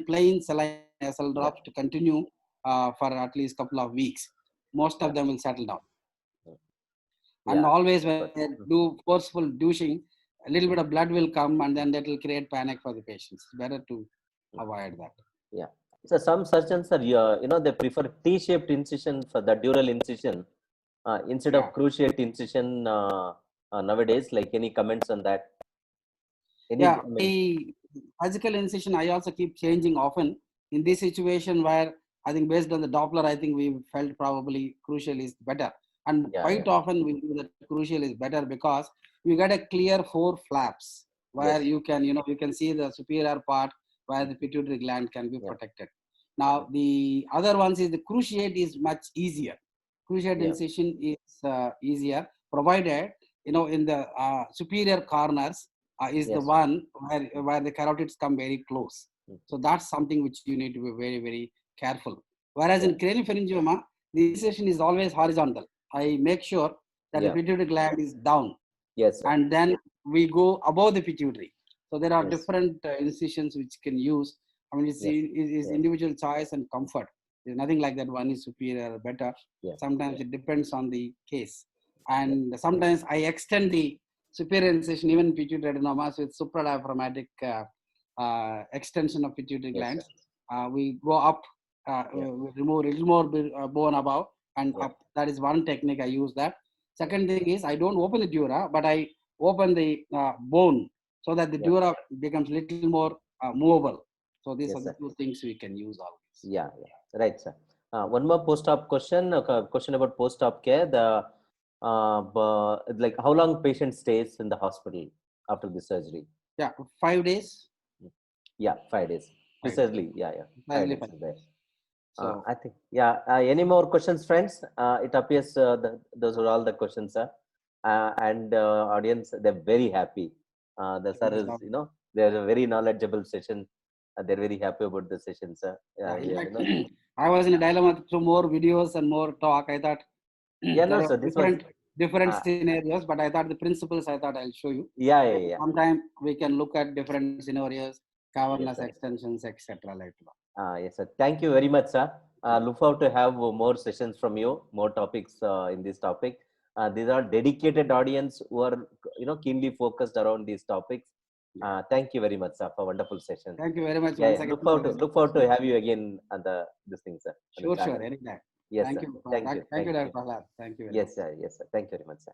plain saline nasal drops to continue for at least couple of weeks. Most of them will settle down. And always when they do forceful douching, a little bit of blood will come and then that will create panic for the patients. It's better to avoid that. Yeah. So some surgeons are, they prefer T-shaped incision for the dural incision instead of cruciate incision nowadays. Like, any comments on that? Surgical incision, I also keep changing often. In this situation where I think based on the Doppler, I think we felt probably crucial is better. And quite often we do that crucial is better because you get a clear 4 flaps where you can see the superior part where the pituitary gland can be protected. Now the other ones is the cruciate is much easier. Cruciate incision is easier provided in the superior corners is the one where the carotids come very close. So that's something which you need to be very, very careful. Whereas in craniopharyngioma, the incision is always horizontal. I make sure that the pituitary gland is down. Yes. And then we go above the pituitary. So there are Yes. different incisions which can use. I mean, it's, Yes. it's Yes. individual choice and comfort. There's nothing like that. One is superior or better. Yes. Sometimes it depends on the case. And sometimes I extend the superior incision, even pituitary adenomas with supradiaphragmatic extension of pituitary glands. We go up, we remove a little more bone above and up. That is one technique I use that. Second thing is I don't open the dura, but I open the bone so that the dura becomes little more movable. So these are the two things we can use always. Yeah, yeah. Right, sir. One more post-op question, question about post-op care. The like how long patient stays in the hospital after the surgery? Yeah, 5 days. Yeah, 5 days. 5 days. Precisely, yeah, yeah. 5 days is there. So I think, yeah. Any more questions, friends? It appears those are all the questions, sir. And audience, they're very happy. The sir is, you know, they're a very knowledgeable session. They're very happy about the session, sir. I was in a dilemma through more videos and more talk. I thought yeah, there no, are sir. This was different scenarios, but I thought the principles I thought I'll show you. yeah, yeah, yeah. Sometime we can look at different scenarios, cavernous extensions, etc. Like that. Yes, sir. Thank you very much, sir. Look forward to have more sessions from you, more topics in this topic. These are dedicated audience who are, you know, keenly focused around these topics. Thank you very much, sir, for wonderful session. Thank you very much. Yeah, yeah. Look forward to have you again on this thing, sir. Sure, anytime. Yes, thank sir. you. Thank you. Thank you, Dr. Prahlad. Thank you. Yes, sir. Yes, sir. Thank you very much, sir.